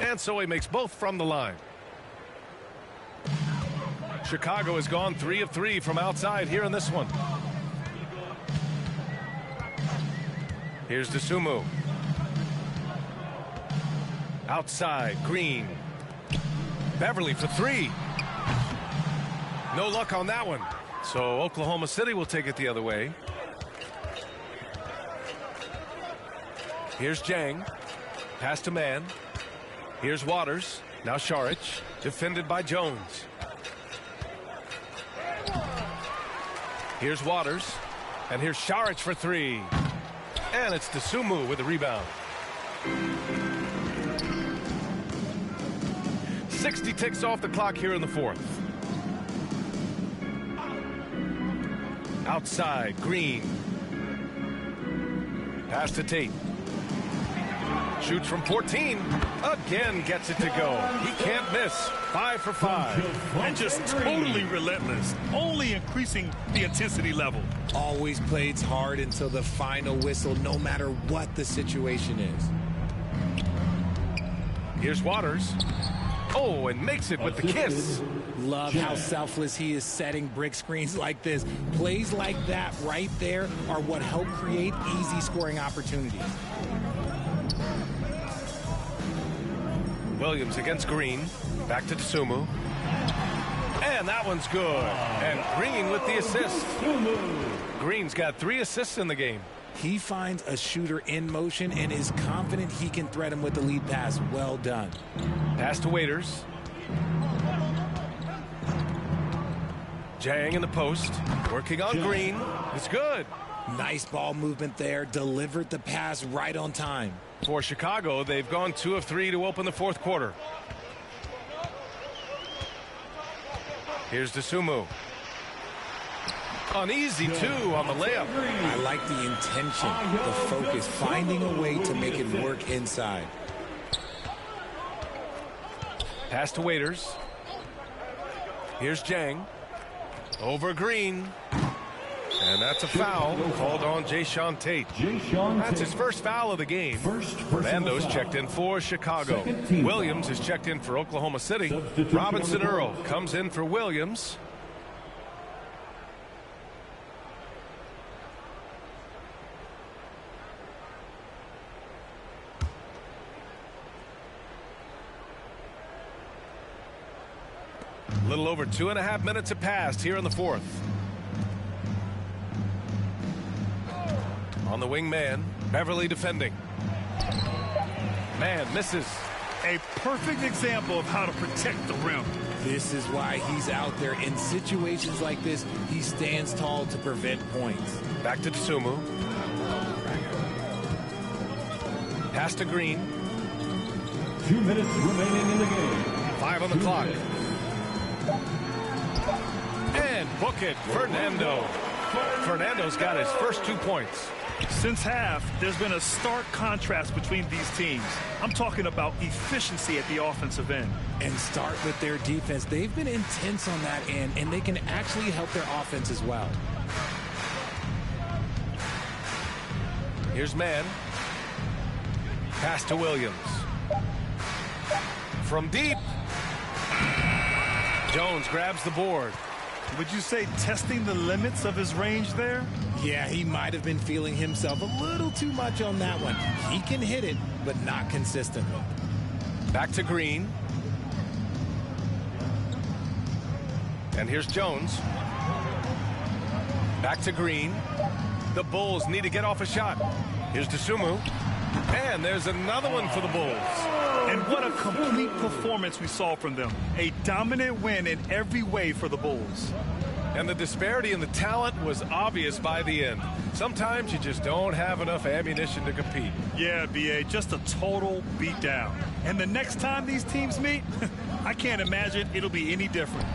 And so he makes both from the line. Chicago has gone 3 of 3 from outside here in this one. Here's Dosunmu. Outside, Green. Beverley for 3. No luck on that one. So Oklahoma City will take it the other way. Here's Jang. Pass to man. Here's Waters. Now Šarić. Defended by Jones. Here's Waters. And here's Šarić for 3. And it's Dosunmu with the rebound. 60 ticks off the clock here in the 4th. Outside, Green. Pass to Tate. Shoots from 14. Again gets it to go. He can't miss. 5 for 5. And just totally relentless. Only increasing the intensity level. Always plays hard until the final whistle, no matter what the situation is. Here's Waters. Oh, and makes it with the kiss. Love how selfless he is setting brick screens like this. Plays like that right there are what help create easy scoring opportunities. Williams against Green. Back to Dosunmu. And that one's good. And Green with the assist. Green's got 3 assists in the game. He finds a shooter in motion and is confident he can thread him with the lead pass. Well done. Pass to Waiters. Jang in the post. Working on Green. It's good. Nice ball movement there. Delivered the pass right on time. For Chicago, they've gone 2 of 3 to open the 4th quarter. Here's Dosunmu. An easy 2 on the layup. I like the intention, the focus, finding a way to make it work inside. Pass to Waiters. Here's Jang. Over Green. And that's a foul called on Jae'Sean Tate. That's his first foul of the game. Fernando's checked in for Chicago. Williams is checked in for Oklahoma City. Robinson Earl comes in for Williams. A little over 2.5 minutes have passed here in the 4th. On the wing man, Beverley defending. Man misses. A perfect example of how to protect the rim. This is why he's out there. In situations like this, he stands tall to prevent points. Back to Dosunmu. Pass to Green. 2 minutes remaining in the game. 5 on the clock. And book it, Fernando. Fernando's got his first 2 points. Since half, there's been a stark contrast between these teams. I'm talking about efficiency at the offensive end. And start with their defense. They've been intense on that end, and they can actually help their offense as well. Here's man. Pass to Williams. From deep. Jones grabs the board. Would you say testing the limits of his range there? Yeah, he might have been feeling himself a little too much on that one. He can hit it, but not consistently. Back to Green. And here's Jones. Back to Green. The Bulls need to get off a shot. Here's DeSumo. And there's another one for the Bulls. And what a complete performance we saw from them. A dominant win in every way for the Bulls. And the disparity in the talent was obvious by the end. Sometimes you just don't have enough ammunition to compete. Yeah, B.A., just a total beatdown. And the next time these teams meet, I can't imagine it'll be any different.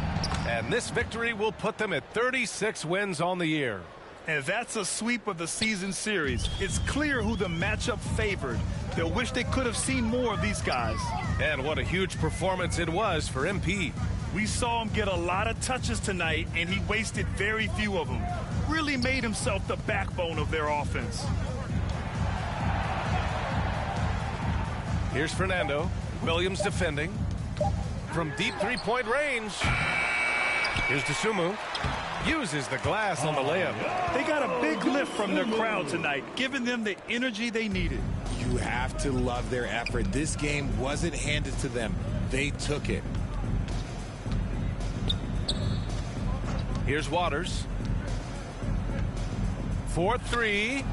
And this victory will put them at 36 wins on the year. And that's a sweep of the season series. It's clear who the matchup favored. They'll wish they could have seen more of these guys. And what a huge performance it was for MP. We saw him get a lot of touches tonight, and he wasted very few of them. Really made himself the backbone of their offense. Here's Fernando. Williams defending. From deep three-point range. Here's DeSumo. Uses the glass on the layup. They got a big lift from their crowd tonight, giving them the energy they needed. You have to love their effort. This game wasn't handed to them. They took it. Here's Waters. 4-3.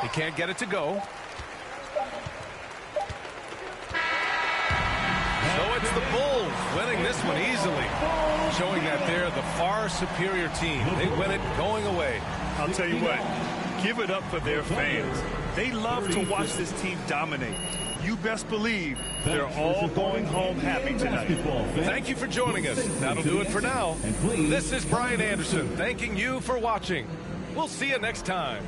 He can't get it to go. So it's the Bulls winning this one easily, showing that they're the far superior team. They win it going away. I'll tell you what, give it up for their fans. They love to watch this team dominate. You best believe they're all going home happy tonight. Thank you for joining us. That'll do it for now. This is Brian Anderson thanking you for watching. We'll see you next time.